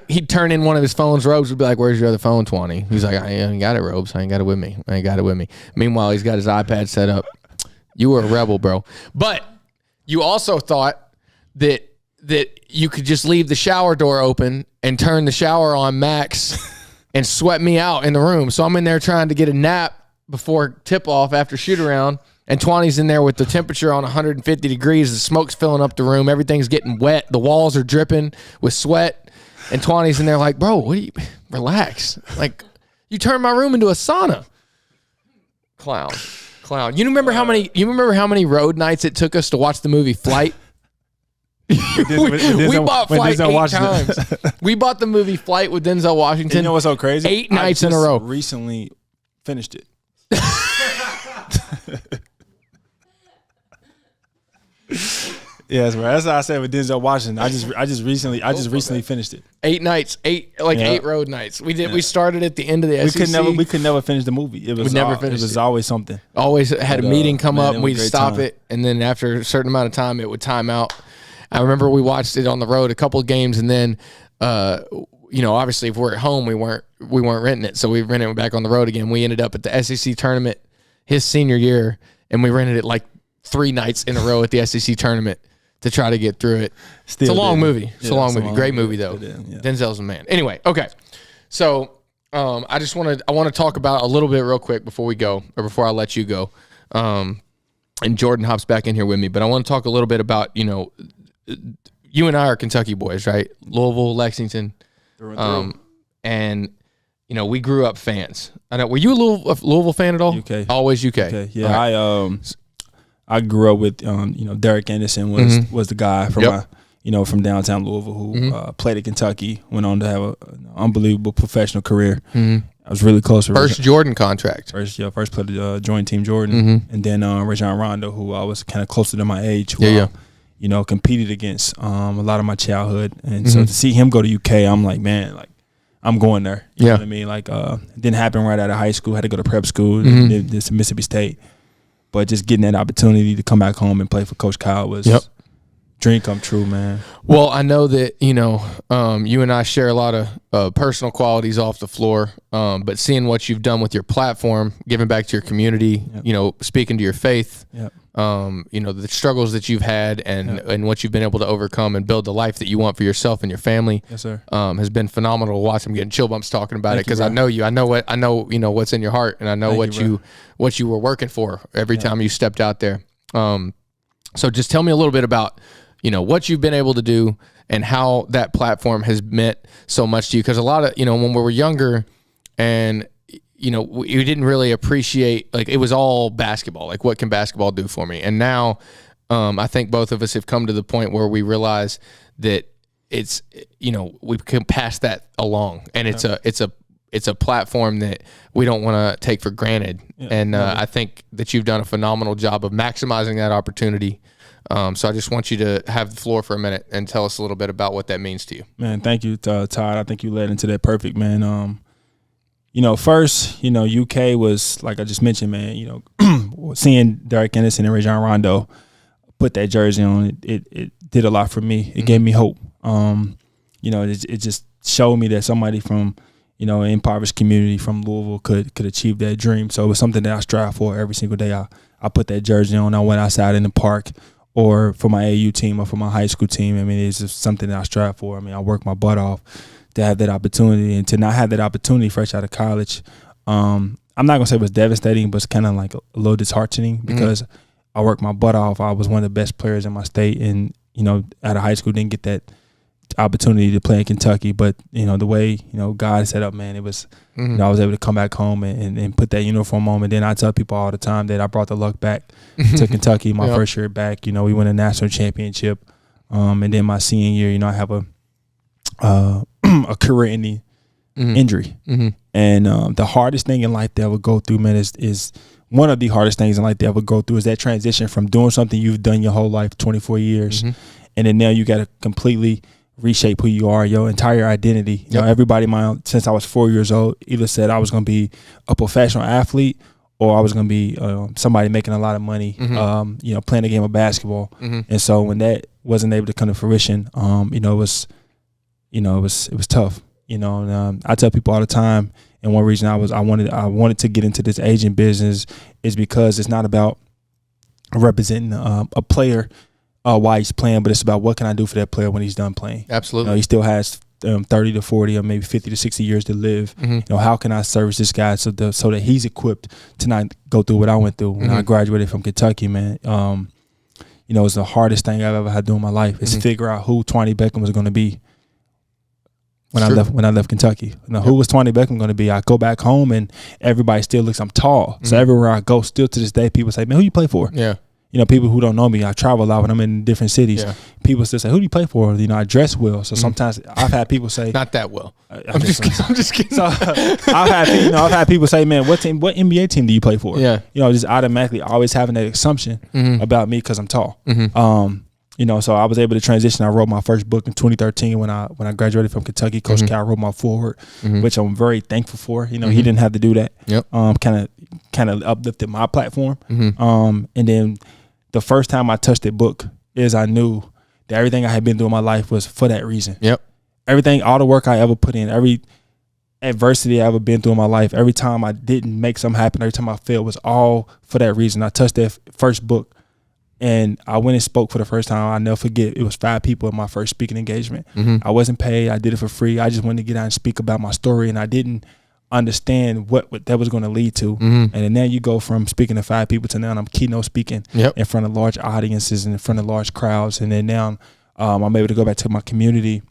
[SPEAKER 1] He'd turn in one of his phones. Robes would be like, "Where's your other phone, Twany?" He's like, "I ain't got it, Robes. I ain't got it with me. Meanwhile, he's got his iPad set up. You were a rebel, bro. But you also thought that you could just leave the shower door open and turn the shower on max and sweat me out in the room. So I'm in there trying to get a nap before tip off after shoot around. And Twany's in there with the temperature on 150 degrees. The smoke's filling up the room. Everything's getting wet. The walls are dripping with sweat. And Twany's in there like, bro, relax. Like, you turned my room into a sauna. Clown. You remember how many road nights it took us to watch the movie Flight? we bought Flight 8 times. We bought the movie Flight with Denzel Washington.
[SPEAKER 3] You know what's so crazy?
[SPEAKER 1] 8 nights in a row.
[SPEAKER 3] Recently finished it. Yes, bro. That's what I said with Denzel Washington. I just recently finished it.
[SPEAKER 1] 8 nights, 8 road nights. We started at the end of the SEC.
[SPEAKER 3] We could never finish the movie. It was always something.
[SPEAKER 1] Always had a meeting come up
[SPEAKER 3] man,
[SPEAKER 1] and we'd stop it, and then after a certain amount of time it would time out. I remember we watched it on the road a couple of games, and then obviously if we're at home we weren't renting it, so we rented it back on the road again. We ended up at the SEC tournament his senior year, and we rented it like 3 nights in a row at the SEC tournament to try to get through it. It's a long movie. It's a long movie. Great movie though. Denzel's a man. Anyway, okay. So I want to talk about a little bit real quick before we go, or before I let you go. And Jordan hops back in here with me, but I want to talk a little bit about, you and I are Kentucky boys, right? Louisville, Lexington. And we grew up fans. I know. Were you a Louisville fan at all?
[SPEAKER 3] UK.
[SPEAKER 1] Always UK.
[SPEAKER 3] Okay. Yeah.
[SPEAKER 1] Right.
[SPEAKER 3] I grew up with Derek Anderson was the guy from from downtown Louisville who played at Kentucky, went on to have an unbelievable professional career. I was really close to
[SPEAKER 1] first Jordan contract.
[SPEAKER 3] First played joined Team Jordan, and then Rajon Rondo, who I was kind of closer to my age, who competed against a lot of my childhood, and so to see him go to UK, I'm like, man, like I'm going there. You know what I mean? Like it didn't happen right out of high school. Had to go to prep school, did Mississippi State. But just getting that opportunity to come back home and play for Coach Kyle was dream come true, man.
[SPEAKER 1] Well, I know that, you and I share a lot of personal qualities off the floor, but seeing what you've done with your platform, giving back to your community, speaking to your faith, the struggles that you've had and what you've been able to overcome and build the life that you want for yourself and your family.
[SPEAKER 3] Yes, sir.
[SPEAKER 1] Has been phenomenal to watch. I'm getting chill bumps talking about it because I know you. I know what's in your heart, and I know what you were working for every time you stepped out there. So just tell me a little bit about what you've been able to do and how that platform has meant so much to you. Because a lot of when we were younger and we didn't really appreciate, like, it was all basketball. Like, what can basketball do for me? And now I think both of us have come to the point where we realize that it's we can pass that along, and it's a platform that we don't want to take for granted. Yeah, and I think that you've done a phenomenal job of maximizing that opportunity. So I just want you to have the floor for a minute and tell us a little bit about what that means to you.
[SPEAKER 3] Man, thank you, Todd. I think you led into that perfect, man. First, UK was, like I just mentioned, man, seeing Derek Anderson and Rajon Rondo put that jersey on, it did a lot for me. It gave me hope. It just showed me that somebody from, an impoverished community from Louisville could achieve that dream. So it was something that I strive for every single day. I put that jersey on. I went outside in the park, or for my AU team or for my high school team. I mean, it's just something that I strive for. I mean, I work my butt off to have that opportunity, and to not have that opportunity fresh out of college. I'm not going to say it was devastating, but it's kind of like a little disheartening because I worked my butt off. I was one of the best players in my state, and, out of high school didn't get that opportunity to play in Kentucky. But, the way, God set up, man, it was, I was able to come back home and put that uniform on. And then I tell people all the time that I brought the luck back to Kentucky my first year back. We won a national championship. And then my senior year, I have a career-ending injury. And the hardest thing in life that I would go through, man, is one of the hardest things in life that I would go through is that transition from doing something you've done your whole life, 24 years, and then now you got to completely reshape who you are, your entire identity. Everybody since I was 4 years old either said I was going to be a professional athlete or I was going to be somebody making a lot of money, playing a game of basketball. And so when that wasn't able to come to fruition, it was tough. I tell people all the time, and one reason I wanted to get into this agent business is because it's not about representing a player while he's playing, but it's about what can I do for that player when he's done playing.
[SPEAKER 1] Absolutely.
[SPEAKER 3] He still has 30 to 40 or maybe 50 to 60 years to live. How can I service this guy so that he's equipped to not go through what I went through when I graduated from Kentucky, man. It's the hardest thing I've ever had to do in my life is figure out who Twany Beckham was going to be when I left Kentucky. Who was Twany Beckham going to be? I go back home and everybody still looks, I'm tall. So everywhere I go, still to this day, people say, man, who you play for? Yeah. People who don't know me, I travel a lot when I'm in different cities. Yeah. People still say, who do you play for? I dress well. So sometimes I've had people say,
[SPEAKER 1] not that well. I'm just kidding.
[SPEAKER 3] So I've had people say, man, what NBA team do you play for? Yeah. Just automatically always having that assumption about me because I'm tall. So I was able to transition. I wrote my first book in 2013 when I graduated from Kentucky. Coach Cal wrote my foreword, which I'm very thankful for. He didn't have to do that. Yep. Kind of uplifted my platform. And then the first time I touched that book is I knew that everything I had been through in my life was for that reason. Yep. Everything, all the work I ever put in, every adversity I ever been through in my life, every time I didn't make something happen, every time I failed was all for that reason. I touched that first book and I went and spoke for the first time. I'll never forget. It was 5 people in my first speaking engagement. I wasn't paid. I did it for free. I just wanted to get out and speak about my story, and I didn't understand what that was going to lead to. And then now you go from speaking to 5 people to now I'm keynote speaking in front of large audiences and in front of large crowds. And then now I'm able to go back to my community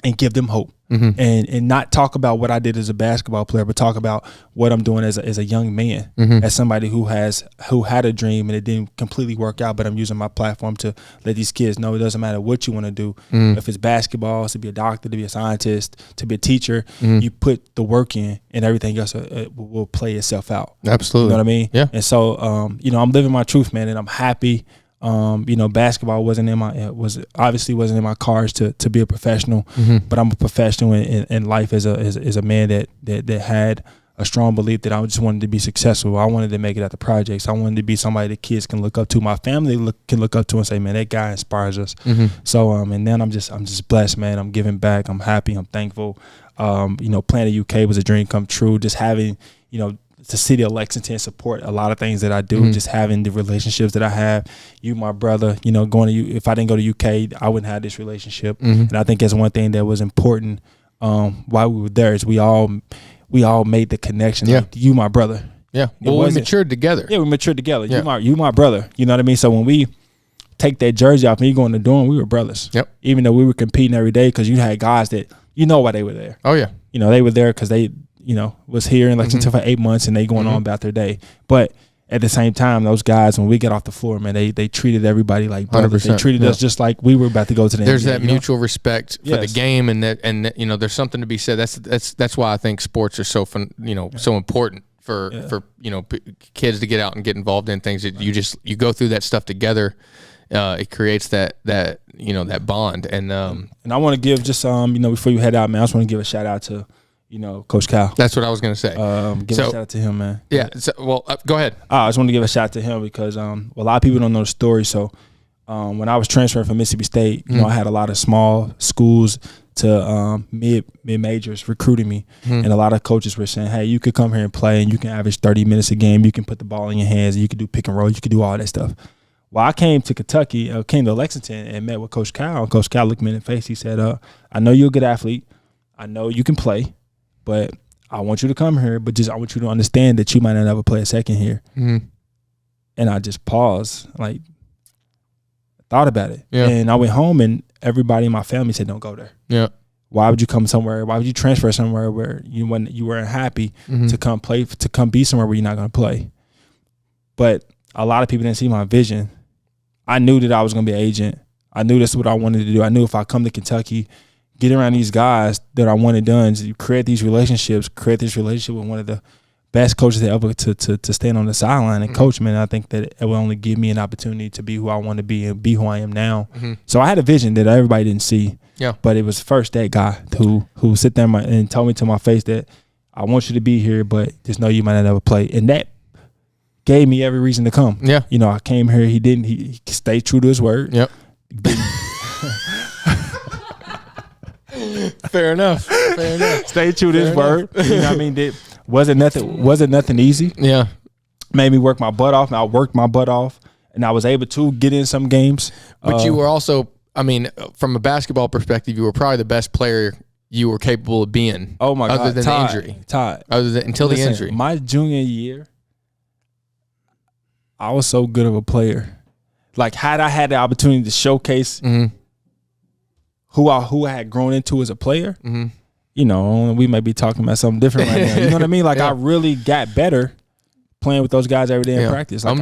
[SPEAKER 3] and give them hope. And not talk about what I did as a basketball player, but talk about what I'm doing as a young man, as somebody who had a dream and it didn't completely work out, but I'm using my platform to let these kids know it doesn't matter what you want to do. If it's basketball, to be a doctor, to be a scientist, to be a teacher, you put the work in and everything else will play itself out.
[SPEAKER 1] Absolutely.
[SPEAKER 3] You know what I mean?
[SPEAKER 1] Yeah.
[SPEAKER 3] And so, I'm living my truth, man, and I'm happy. Basketball wasn't in my cards to be a professional, but I'm a professional in life as a man that had a strong belief that I just wanted to be successful. I wanted to make it at the projects. I wanted to be somebody that kids can look up to. My family can look up to and say, man, that guy inspires us. So, and then I'm just blessed, man. I'm giving back. I'm happy. I'm thankful. Playing the UK was a dream come true. Just having, the city of Lexington support a lot of things that I do, just having the relationships that I have. You, my brother, going to if I didn't go to UK, I wouldn't have this relationship. And I think that's one thing that was important while we were there is we all made the connection. Yeah. Like, you, my brother.
[SPEAKER 1] Yeah. Well, we matured together.
[SPEAKER 3] Yeah, we matured together. Yeah. You, my brother. You know what I mean? So when we take that jersey off and you go in the dorm, we were brothers. Yep. Even though we were competing every day, because you had guys that why they were there.
[SPEAKER 1] Oh yeah.
[SPEAKER 3] They were there because they was here in Lexington for 8 months and they going on about their day. But at the same time, those guys, when we get off the floor, man, they treated everybody like brothers.
[SPEAKER 1] 100%,
[SPEAKER 3] They treated us just like we were about to go to the
[SPEAKER 1] There's
[SPEAKER 3] NBA,
[SPEAKER 1] that mutual respect for the
[SPEAKER 3] Yes.
[SPEAKER 1] game, and there's something to be said. That's why I think sports are so fun, so important for kids to get out and get involved in things that you go through that stuff together. It creates that bond, and
[SPEAKER 3] I want to give just before you head out, man, I just want to give a shout out to Coach Cal.
[SPEAKER 1] that's what I was gonna say.
[SPEAKER 3] Give a shout out to him, man.
[SPEAKER 1] Yeah. So, go ahead.
[SPEAKER 3] I just want to give a shout out to him because a lot of people don't know the story. So when I was transferring from Mississippi State, I had a lot of small schools to mid majors recruiting me, and a lot of coaches were saying, "Hey, you could come here and play, and you can average 30 minutes a game. You can put the ball in your hands, and you can do pick and roll. You can do all that stuff." Well, I came to Kentucky, came to Lexington, and met with Coach Cal. And Coach Cal looked me in the face. He said, "I know you're a good athlete. I know you can play, but I want you to come here. But I want you to understand that you might not ever play a second here." Mm-hmm. And I just paused, thought about it. Yeah. And I went home, and everybody in my family said, "Don't go there."
[SPEAKER 1] Yeah.
[SPEAKER 3] Why would you come somewhere? Why would you transfer somewhere where you weren't happy to come play, to come be somewhere where you're not going to play? But a lot of people didn't see my vision. I knew that I was going to be an agent. I knew that's what I wanted to do. I knew if I come to Kentucky, get around these guys that I wanted done, create this relationship with one of the best coaches ever to stand on the sideline and coach, man. I think that it will only give me an opportunity to be who I want to be and be who I am now. Mm-hmm. So I had a vision that everybody didn't see. Yeah. But it was first that guy who sit there and told me to my face that I want you to be here, but just know you might not ever play. And that gave me every reason to come. Yeah. I came here. He stayed true to his word.
[SPEAKER 1] Yep. Fair enough.
[SPEAKER 3] Stayed true to his word. You know what I mean? It wasn't nothing easy.
[SPEAKER 1] Yeah.
[SPEAKER 3] Made me work my butt off, and I worked my butt off, and I was able to get in some games.
[SPEAKER 1] But you were also, from a basketball perspective, you were probably the best player you were capable of being.
[SPEAKER 3] Oh my God.
[SPEAKER 1] Other than the injury. Until the injury.
[SPEAKER 3] My junior year, I was so good of a player. Had I had the opportunity to showcase who I had grown into as a player, we might be talking about something different right now. You know what I mean? I really got better playing with those guys every day in practice.
[SPEAKER 1] But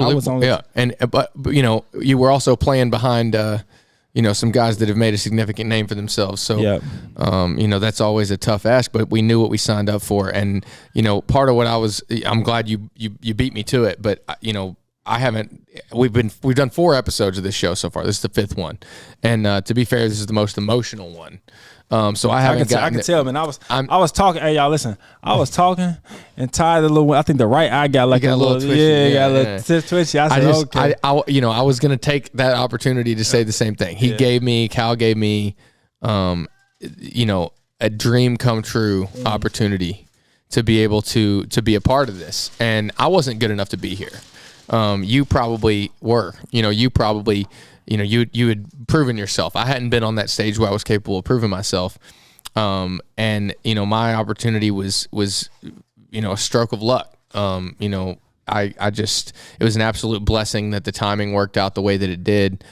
[SPEAKER 1] you were also playing behind some guys that have made a significant name for themselves. So that's always a tough ask, but we knew what we signed up for. And part of what I'm glad you beat me to it, but I haven't. We've done 4 episodes of this show so far. This is the 5th one, and to be fair, this is the most emotional one. So I haven't.
[SPEAKER 3] I can tell, man. I was talking. Hey, y'all, listen. I was talking, and Ty, I think the right eye got a little twitchy. Yeah, got a little twitchy. I said, okay.
[SPEAKER 1] I was gonna take that opportunity to say the same thing. Cal gave me, a dream come true opportunity to be able to be a part of this, and I wasn't good enough to be here. You probably were. You probably. You had proven yourself. I hadn't been on that stage where I was capable of proving myself. And my opportunity was a stroke of luck. It was an absolute blessing that the timing worked out the way that it did,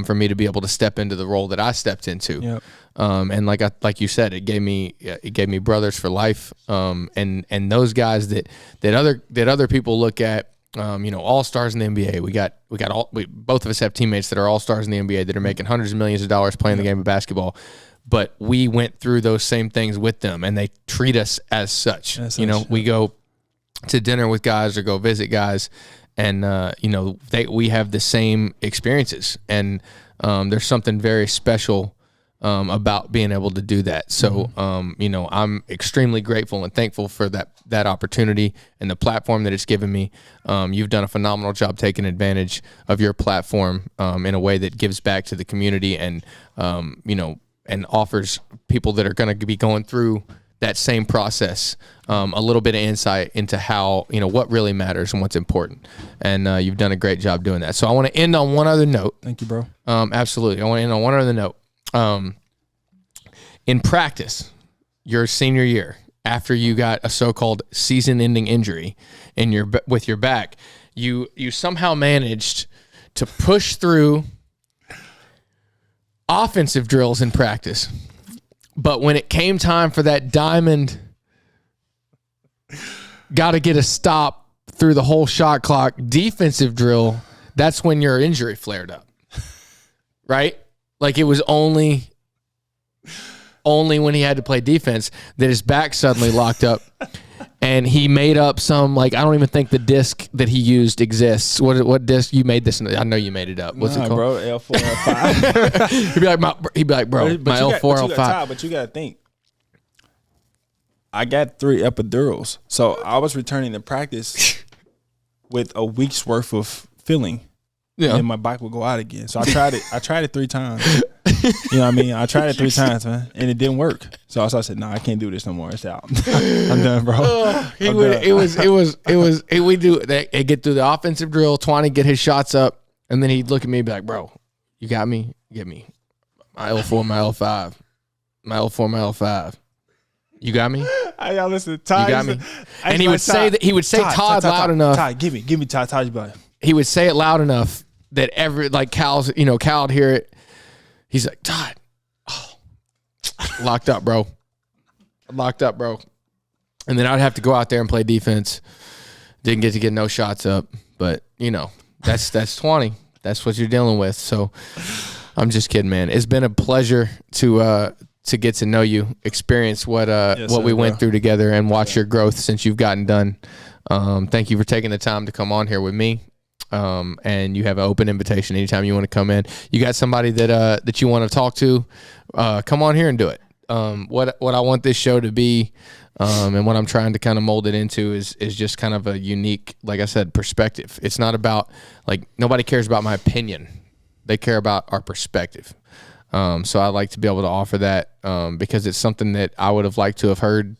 [SPEAKER 1] for me to be able to step into the role that I stepped into. Yep. And like you said, it gave me brothers for life. And those guys that other people look at, all-stars in the NBA. Both of us have teammates that are all-stars in the NBA that are making hundreds of millions of dollars playing the game of basketball. But we went through those same things with them, and they treat us as such. We go to dinner with guys or go visit guys, and we have the same experiences. And there's something very special about being able to do that. So, I'm extremely grateful and thankful for that opportunity and the platform that it's given me. You've done a phenomenal job taking advantage of your platform in a way that gives back to the community and offers people that are going to be going through that same process a little bit of insight into how, what really matters and what's important. And you've done a great job doing that. So I want to end on one other note.
[SPEAKER 3] Thank you, bro.
[SPEAKER 1] Absolutely. I want to end on one other note. In practice, your senior year, after you got a so-called season-ending injury with your back, you somehow managed to push through offensive drills in practice. But when it came time for that diamond, got to get a stop through the whole shot clock. Defensive drill, that's when your injury flared up, right? Like it was only when he had to play defense that his back suddenly locked up. And he made up some, like, I don't even think the disc that he used exists. What disc? You made this? I know you made it up. What's it called?
[SPEAKER 3] Bro, L4, L5.
[SPEAKER 1] he'd be like, bro, my L4, L5.
[SPEAKER 3] But you got to think. I got 3 epidurals. So I was returning to practice with a week's worth of filling. Yeah. And then my bike would go out again. So I tried it 3 times. You know what I mean? I tried it 3 times, man, and it didn't work. So I said, "No, I can't do this no more. It's out. I'm done, bro." We do that. They get through the offensive drill. Twany get his shots up, and then he'd look at me and be like, "Bro, you got me. Get me my L4, my L5, my L4, my L5. You got me. I listen. Todd,
[SPEAKER 1] you got me." And he would say that. He would say Todd loud enough.
[SPEAKER 3] Todd, give me Todd. Todd, you
[SPEAKER 1] he would say it loud enough that Cal's would hear it. He's like, Todd, locked up, bro. And then I'd have to go out there and play defense. Didn't get no shots up, but that's Twany. That's what you're dealing with. So I'm just kidding, man. It's been a pleasure to get to know you, experience what we went through together, and watch your growth since you've gotten done. Thank you for taking the time to come on here with me. And you have an open invitation anytime you want to come in. You got somebody that you want to talk to, come on here and do it. What I want this show to be, and what I'm trying to kind of mold it into is just kind of a unique, like I said, perspective. It's not about, like, nobody cares about my opinion. They care about our perspective. So I like to be able to offer that, because it's something that I would have liked to have heard,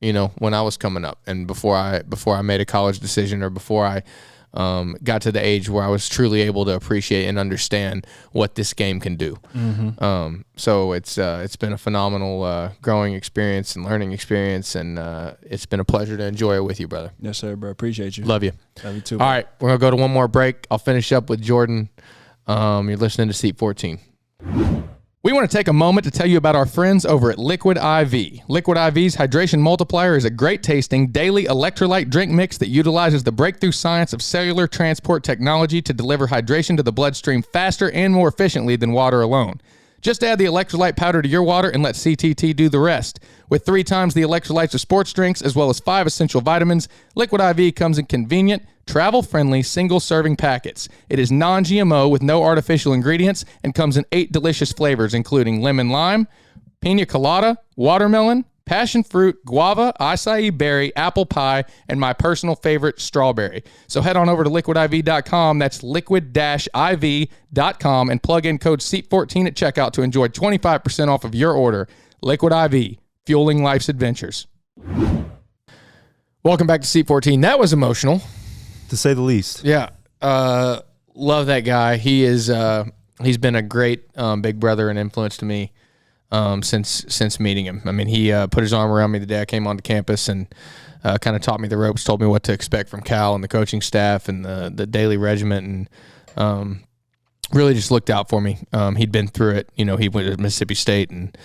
[SPEAKER 1] when I was coming up and before I made a college decision, or before I got to the age where I was truly able to appreciate and understand what this game can do. Mm-hmm. So it's been a phenomenal growing experience and learning experience, and it's been a pleasure to enjoy it with you, brother.
[SPEAKER 3] Yes, sir, bro. Appreciate you.
[SPEAKER 1] Love you.
[SPEAKER 3] Love you too.
[SPEAKER 1] All right, we're gonna go to one more break. I'll finish up with Jordan. You're listening to Seat 14. We want to take a moment to tell you about our friends over at Liquid IV. Liquid IV's Hydration Multiplier is a great tasting daily electrolyte drink mix that utilizes the breakthrough science of cellular transport technology to deliver hydration to the bloodstream faster and more efficiently than water alone. Just add the electrolyte powder to your water and let CTT do the rest. With 3 times the electrolytes of sports drinks, as well as 5 essential vitamins, Liquid IV comes in convenient, travel-friendly, single-serving packets. It is non-GMO with no artificial ingredients and comes in 8 delicious flavors, including lemon lime, pina colada, watermelon, passion fruit, guava, acai berry, apple pie, and my personal favorite, strawberry. So head on over to liquidiv.com. That's liquid-iv.com, and plug in code SEAT14 at checkout to enjoy 25% off of your order. Liquid IV, fueling life's adventures. Welcome back to Seat 14. That was emotional,
[SPEAKER 2] to say the least.
[SPEAKER 1] Yeah. Love that guy. He's been a great big brother and influence to me since meeting him. I mean, he put his arm around me the day I came onto campus and kind of taught me the ropes, told me what to expect from Cal and the coaching staff and the daily regiment, and really just looked out for me. He'd been through it. He went to Mississippi State and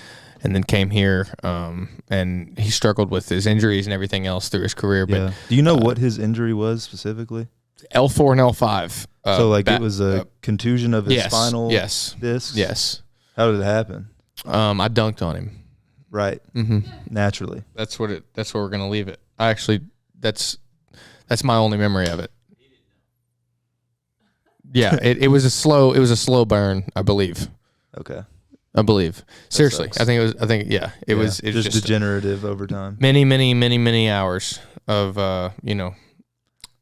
[SPEAKER 1] then came here, and he struggled with his injuries and everything else through his career. But
[SPEAKER 2] do you know what his injury was specifically?
[SPEAKER 1] L4 and L5.
[SPEAKER 2] So it was a contusion of his spinal disc?
[SPEAKER 1] Yes.
[SPEAKER 2] How did it happen?
[SPEAKER 1] I dunked on him.
[SPEAKER 2] Right.
[SPEAKER 1] Mm-hmm.
[SPEAKER 2] Naturally.
[SPEAKER 1] That's where we're gonna leave it. That's my only memory of it. Yeah, it was a slow burn, I believe.
[SPEAKER 2] Okay.
[SPEAKER 1] I believe. Seriously, it was
[SPEAKER 2] just degenerative over time.
[SPEAKER 1] Many hours of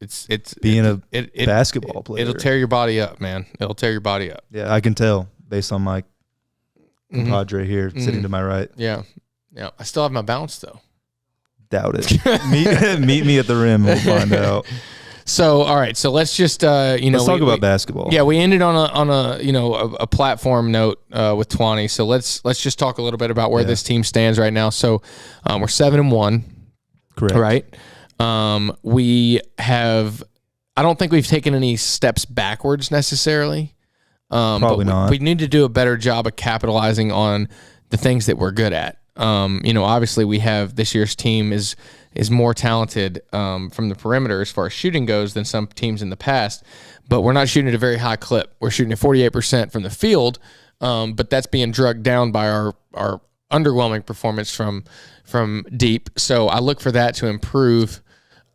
[SPEAKER 1] it's
[SPEAKER 2] being a basketball player.
[SPEAKER 1] It'll tear your body up, man. It'll tear your body up.
[SPEAKER 2] Yeah, I can tell based on my compadre here sitting to my right.
[SPEAKER 1] Yeah. I still have my bounce though.
[SPEAKER 2] Doubt it. meet me at the rim. We'll find out.
[SPEAKER 1] So, all right. So let's just
[SPEAKER 2] let's talk about basketball.
[SPEAKER 1] Yeah, we ended on a platform note with Twany. So let's just talk a little bit about where this team stands right now. So we're 7-1.
[SPEAKER 2] Correct.
[SPEAKER 1] Right. We have. I don't think we've taken any steps backwards necessarily.
[SPEAKER 2] Probably not.
[SPEAKER 1] We need to do a better job of capitalizing on the things that we're good at. Obviously we have this year's team is is more talented from the perimeter as far as shooting goes than some teams in the past. But we're not shooting at a very high clip. We're shooting at 48% from the field, but that's being drugged down by our underwhelming performance from deep. So I look for that to improve.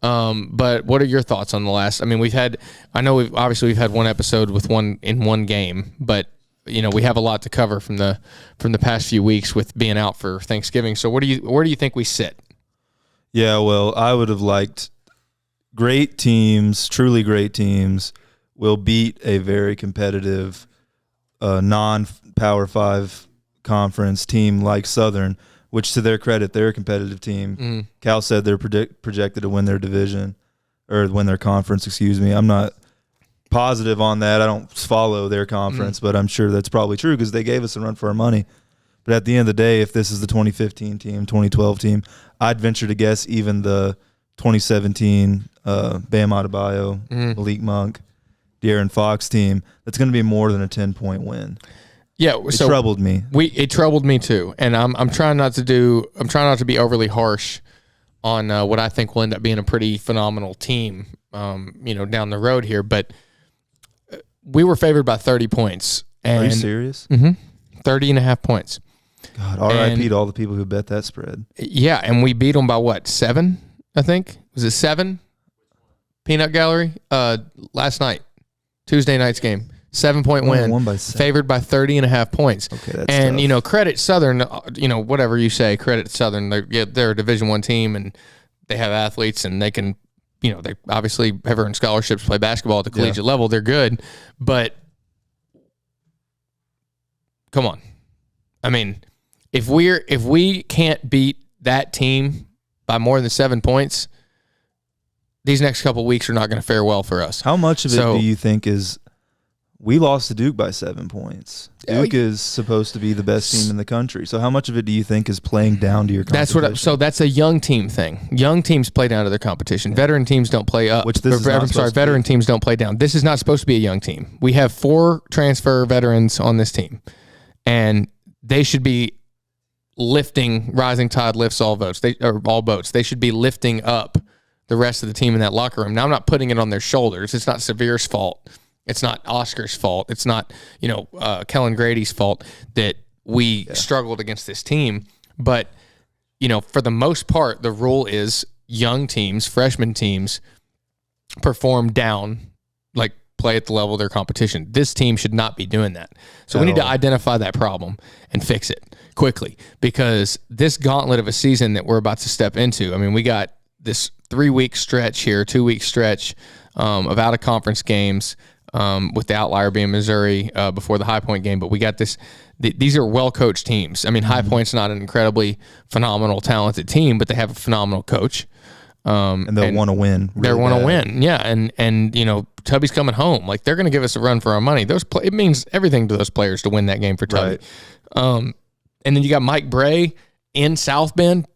[SPEAKER 1] But what are your thoughts on the last? I mean, we've had one episode with one game, but we have a lot to cover from the past few weeks with being out for Thanksgiving. So where do you think we sit?
[SPEAKER 2] Yeah, well, I would have liked great teams, truly great teams, will beat a very competitive non-Power 5 conference team like Southern, which to their credit, they're a competitive team. Cal said they're projected to win their division or win their conference, excuse me. I'm not positive on that. I don't follow their conference, but I'm sure that's probably true because they gave us a run for our money. But at the end of the day, if this is the 2015 team, 2012 team, I'd venture to guess even the 2017 Bam Adebayo, Malik Monk, De'Aaron Fox team, that's going to be more than a 10-point win.
[SPEAKER 1] Yeah,
[SPEAKER 2] it troubled me.
[SPEAKER 1] It troubled me too, and I'm trying not to be overly harsh on what I think will end up being a pretty phenomenal team, down the road here. But we were favored by 30 points. And,
[SPEAKER 2] are you serious?
[SPEAKER 1] 30.5 points.
[SPEAKER 2] God, R.I.P. to all the people who bet that spread.
[SPEAKER 1] Yeah, and we beat them by what, 7? I think was it 7? Peanut Gallery last night, Tuesday night's game. 7-point win,
[SPEAKER 2] won by 7.
[SPEAKER 1] Favored by 30.5 points.
[SPEAKER 2] Okay, that's
[SPEAKER 1] and
[SPEAKER 2] tough.
[SPEAKER 1] Credit Southern. Whatever you say, credit Southern. They're a Division I team, and they have athletes, and they can, they obviously have earned scholarships, play basketball at the collegiate level. They're good, but come on, I mean, if we can't beat that team by more than 7 points, these next couple of weeks are not going to fare well for us.
[SPEAKER 2] How much of it do you think is? We lost to Duke by 7 points. Duke is supposed to be the best team in the country. So how much of it do you think is playing down to your competition?
[SPEAKER 1] So that's a young team thing. Young teams play down to their competition. Veteran teams don't play up. Veteran teams don't play down. This is not supposed to be a young team. We have 4 transfer veterans on this team, and they should be lifting. Rising tide lifts all boats. All boats. They should be lifting up the rest of the team in that locker room. Now, I'm not putting it on their shoulders. It's not Severe's fault. It's not Oscar's fault. It's not, Kellen Grady's fault that we struggled against this team. But, for the most part, the rule is young teams, freshman teams, perform down, like play at the level of their competition. This team should not be doing that. So we need to identify that problem and fix it quickly, because this gauntlet of a season that we're about to step into, I mean, we got this 3-week stretch here, 2-week stretch of out-of-conference games, with the outlier being Missouri before the High Point game. But we got this. These are well-coached teams. I mean, High Point's not an incredibly phenomenal, talented team, but they have a phenomenal coach.
[SPEAKER 2] And they'll want to win.
[SPEAKER 1] They want to win, yeah. And Tubby's coming home. Like, they're going to give us a run for our money. It means everything to those players to win that game for Tubby. Right. And then you got Mike Bray in South Bend,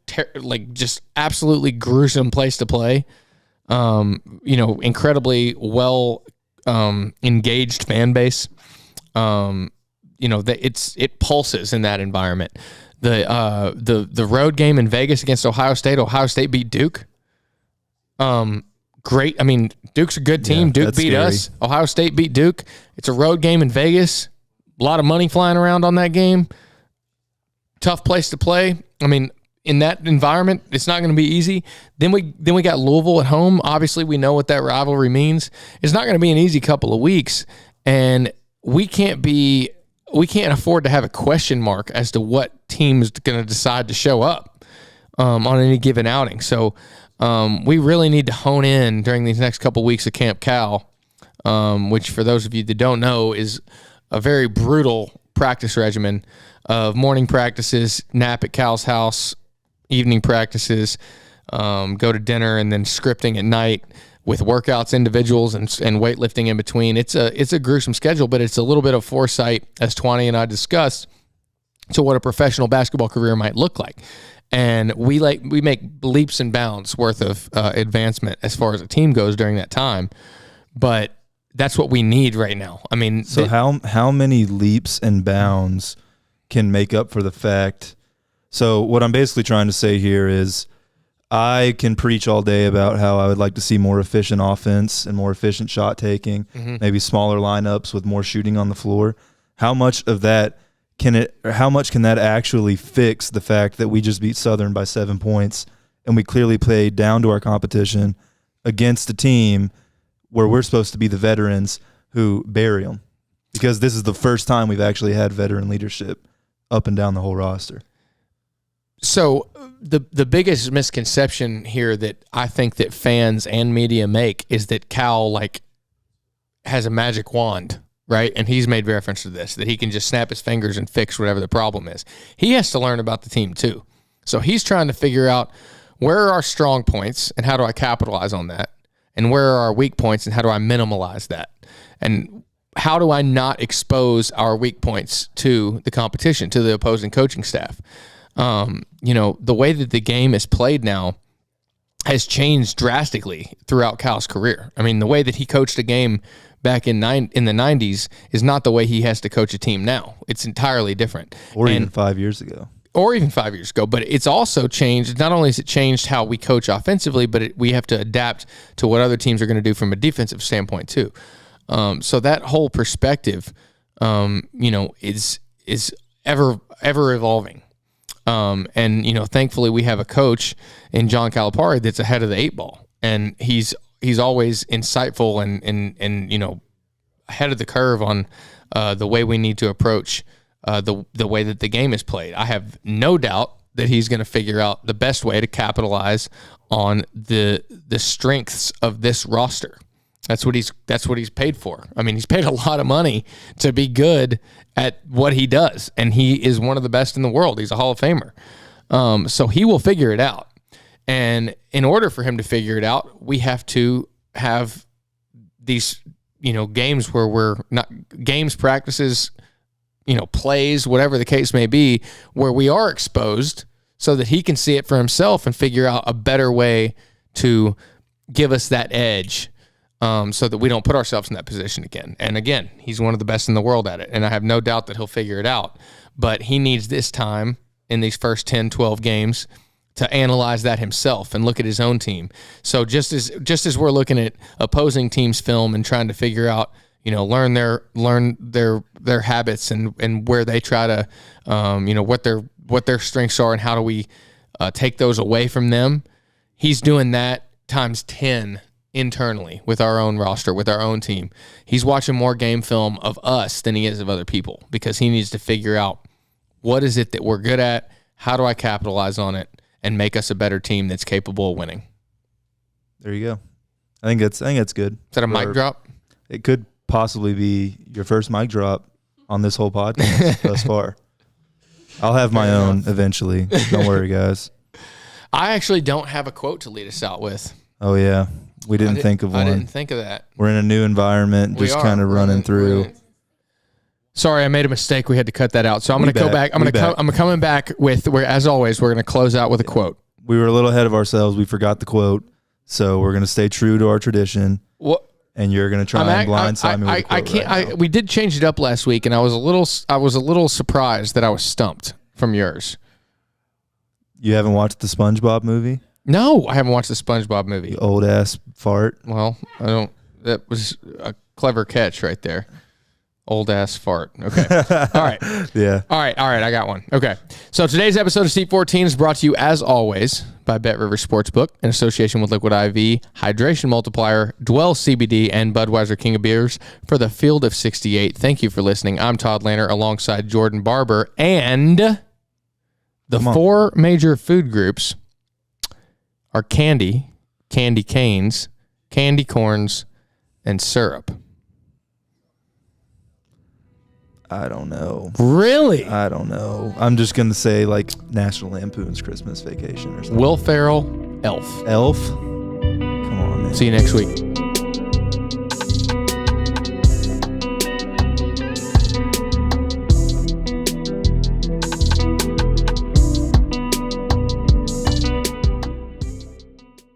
[SPEAKER 1] just absolutely gruesome place to play. Incredibly well engaged fan base. It pulses in that environment. The road game in Vegas against Ohio State beat Duke. Great. I mean, Duke's a good team. Duke beat us. Ohio State beat Duke. It's a road game in Vegas. A lot of money flying around on that game. Tough place to play. I mean, in that environment, it's not going to be easy. Then we got Louisville at home. Obviously, we know what that rivalry means. It's not going to be an easy couple of weeks, and we can't afford to have a question mark as to what team's going to decide to show up on any given outing. So we really need to hone in during these next couple of weeks of Camp Cal, which for those of you that don't know is a very brutal practice regimen of morning practices, nap at Cal's house, evening practices, go to dinner, and then scripting at night with workouts, individuals, and weightlifting in between. It's a gruesome schedule, but it's a little bit of foresight, as Twany and I discussed, to what a professional basketball career might look like. And we make leaps and bounds worth of advancement as far as a team goes during that time. But that's what we need right now. I mean,
[SPEAKER 2] so how many leaps and bounds can make up for the fact? So what I'm basically trying to say here is, I can preach all day about how I would like to see more efficient offense and more efficient shot taking, maybe smaller lineups with more shooting on the floor. How much can that actually fix the fact that we just beat Southern by 7 points and we clearly played down to our competition against a team where we're supposed to be the veterans who bury them? Because this is the first time we've actually had veteran leadership up and down the whole roster.
[SPEAKER 1] So the biggest misconception here that I think that fans and media make is that Cal has a magic wand, right? And he's made reference to this, that he can just snap his fingers and fix whatever the problem is. He has to learn about the team too. So he's trying to figure out where are our strong points and how do I capitalize on that? And where are our weak points and how do I minimalize that? And how do I not expose our weak points to the competition, to the opposing coaching staff? The way that the game is played now has changed drastically throughout Cal's career. I mean, the way that he coached a game back in the 90s is not the way he has to coach a team now. It's entirely different.
[SPEAKER 2] Even 5 years ago.
[SPEAKER 1] But it's also changed. Not only has it changed how we coach offensively, but we have to adapt to what other teams are going to do from a defensive standpoint too. So that whole perspective, is ever evolving. Thankfully we have a coach in John Calipari that's ahead of the 8 ball, and he's always insightful and ahead of the curve on the way we need to approach the way that the game is played. I have no doubt that he's going to figure out the best way to capitalize on the strengths of this roster. That's what he's paid for. I mean, he's paid a lot of money to be good at what he does, and he is one of the best in the world. He's a Hall of Famer. So he will figure it out. And in order for him to figure it out, we have to have these, games where we're not games, practices, plays, whatever the case may be, where we are exposed so that he can see it for himself and figure out a better way to give us that edge. So that we don't put ourselves in that position again. And again, he's one of the best in the world at it, and I have no doubt that he'll figure it out. But he needs this time in these first 10, 12 games to analyze that himself and look at his own team. So just as we're looking at opposing teams' film and trying to figure out, learn their habits and where they try to, what their strengths are and how do we take those away from them, he's doing that times 10 internally with our own roster, with our own team. He's watching more game film of us than he is of other people because he needs to figure out what is it that we're good at, how do I capitalize on it, and make us a better team that's capable of winning.
[SPEAKER 2] There you go. I think that's good.
[SPEAKER 1] Is that a mic drop?
[SPEAKER 2] It could possibly be your first mic drop on this whole podcast thus far. I'll have my own eventually. Don't worry, guys.
[SPEAKER 1] I actually don't have a quote to lead us out with.
[SPEAKER 2] Oh, yeah. We didn't think of one.
[SPEAKER 1] I didn't think of that.
[SPEAKER 2] We're in a new environment, just kind of running through.
[SPEAKER 1] Sorry, I made a mistake. We had to cut that out. So I'm going to go back. I'm coming back with, as always, we're going to close out with a quote.
[SPEAKER 2] We were a little ahead of ourselves. We forgot the quote. So we're going to stay true to our tradition.
[SPEAKER 1] What?
[SPEAKER 2] And you're going to try and blindside me with a quote.
[SPEAKER 1] I can't. We did change it up last week, and I was a little surprised that I was stumped from yours.
[SPEAKER 2] You haven't watched the SpongeBob movie?
[SPEAKER 1] No, I haven't watched the SpongeBob movie.
[SPEAKER 2] You old ass fart.
[SPEAKER 1] Well, I don't. That was a clever catch right there. Old ass fart. Okay. All right.
[SPEAKER 2] Yeah.
[SPEAKER 1] All right. I got one. Okay. So today's episode of Seat 14 is brought to you, as always, by Bet River Sportsbook in association with Liquid IV, Hydration Multiplier, Dwell CBD, and Budweiser King of Beers for the Field of 68. Thank you for listening. I'm Todd Lanner alongside Jordan Barber, and the 4 major food groups are candy canes, candy corns, and syrup.
[SPEAKER 2] I don't know.
[SPEAKER 1] Really?
[SPEAKER 2] I don't know. I'm just going to say National Lampoon's Christmas Vacation or something.
[SPEAKER 1] Will Ferrell, Elf.
[SPEAKER 2] Elf? Come on, man.
[SPEAKER 1] See you next week.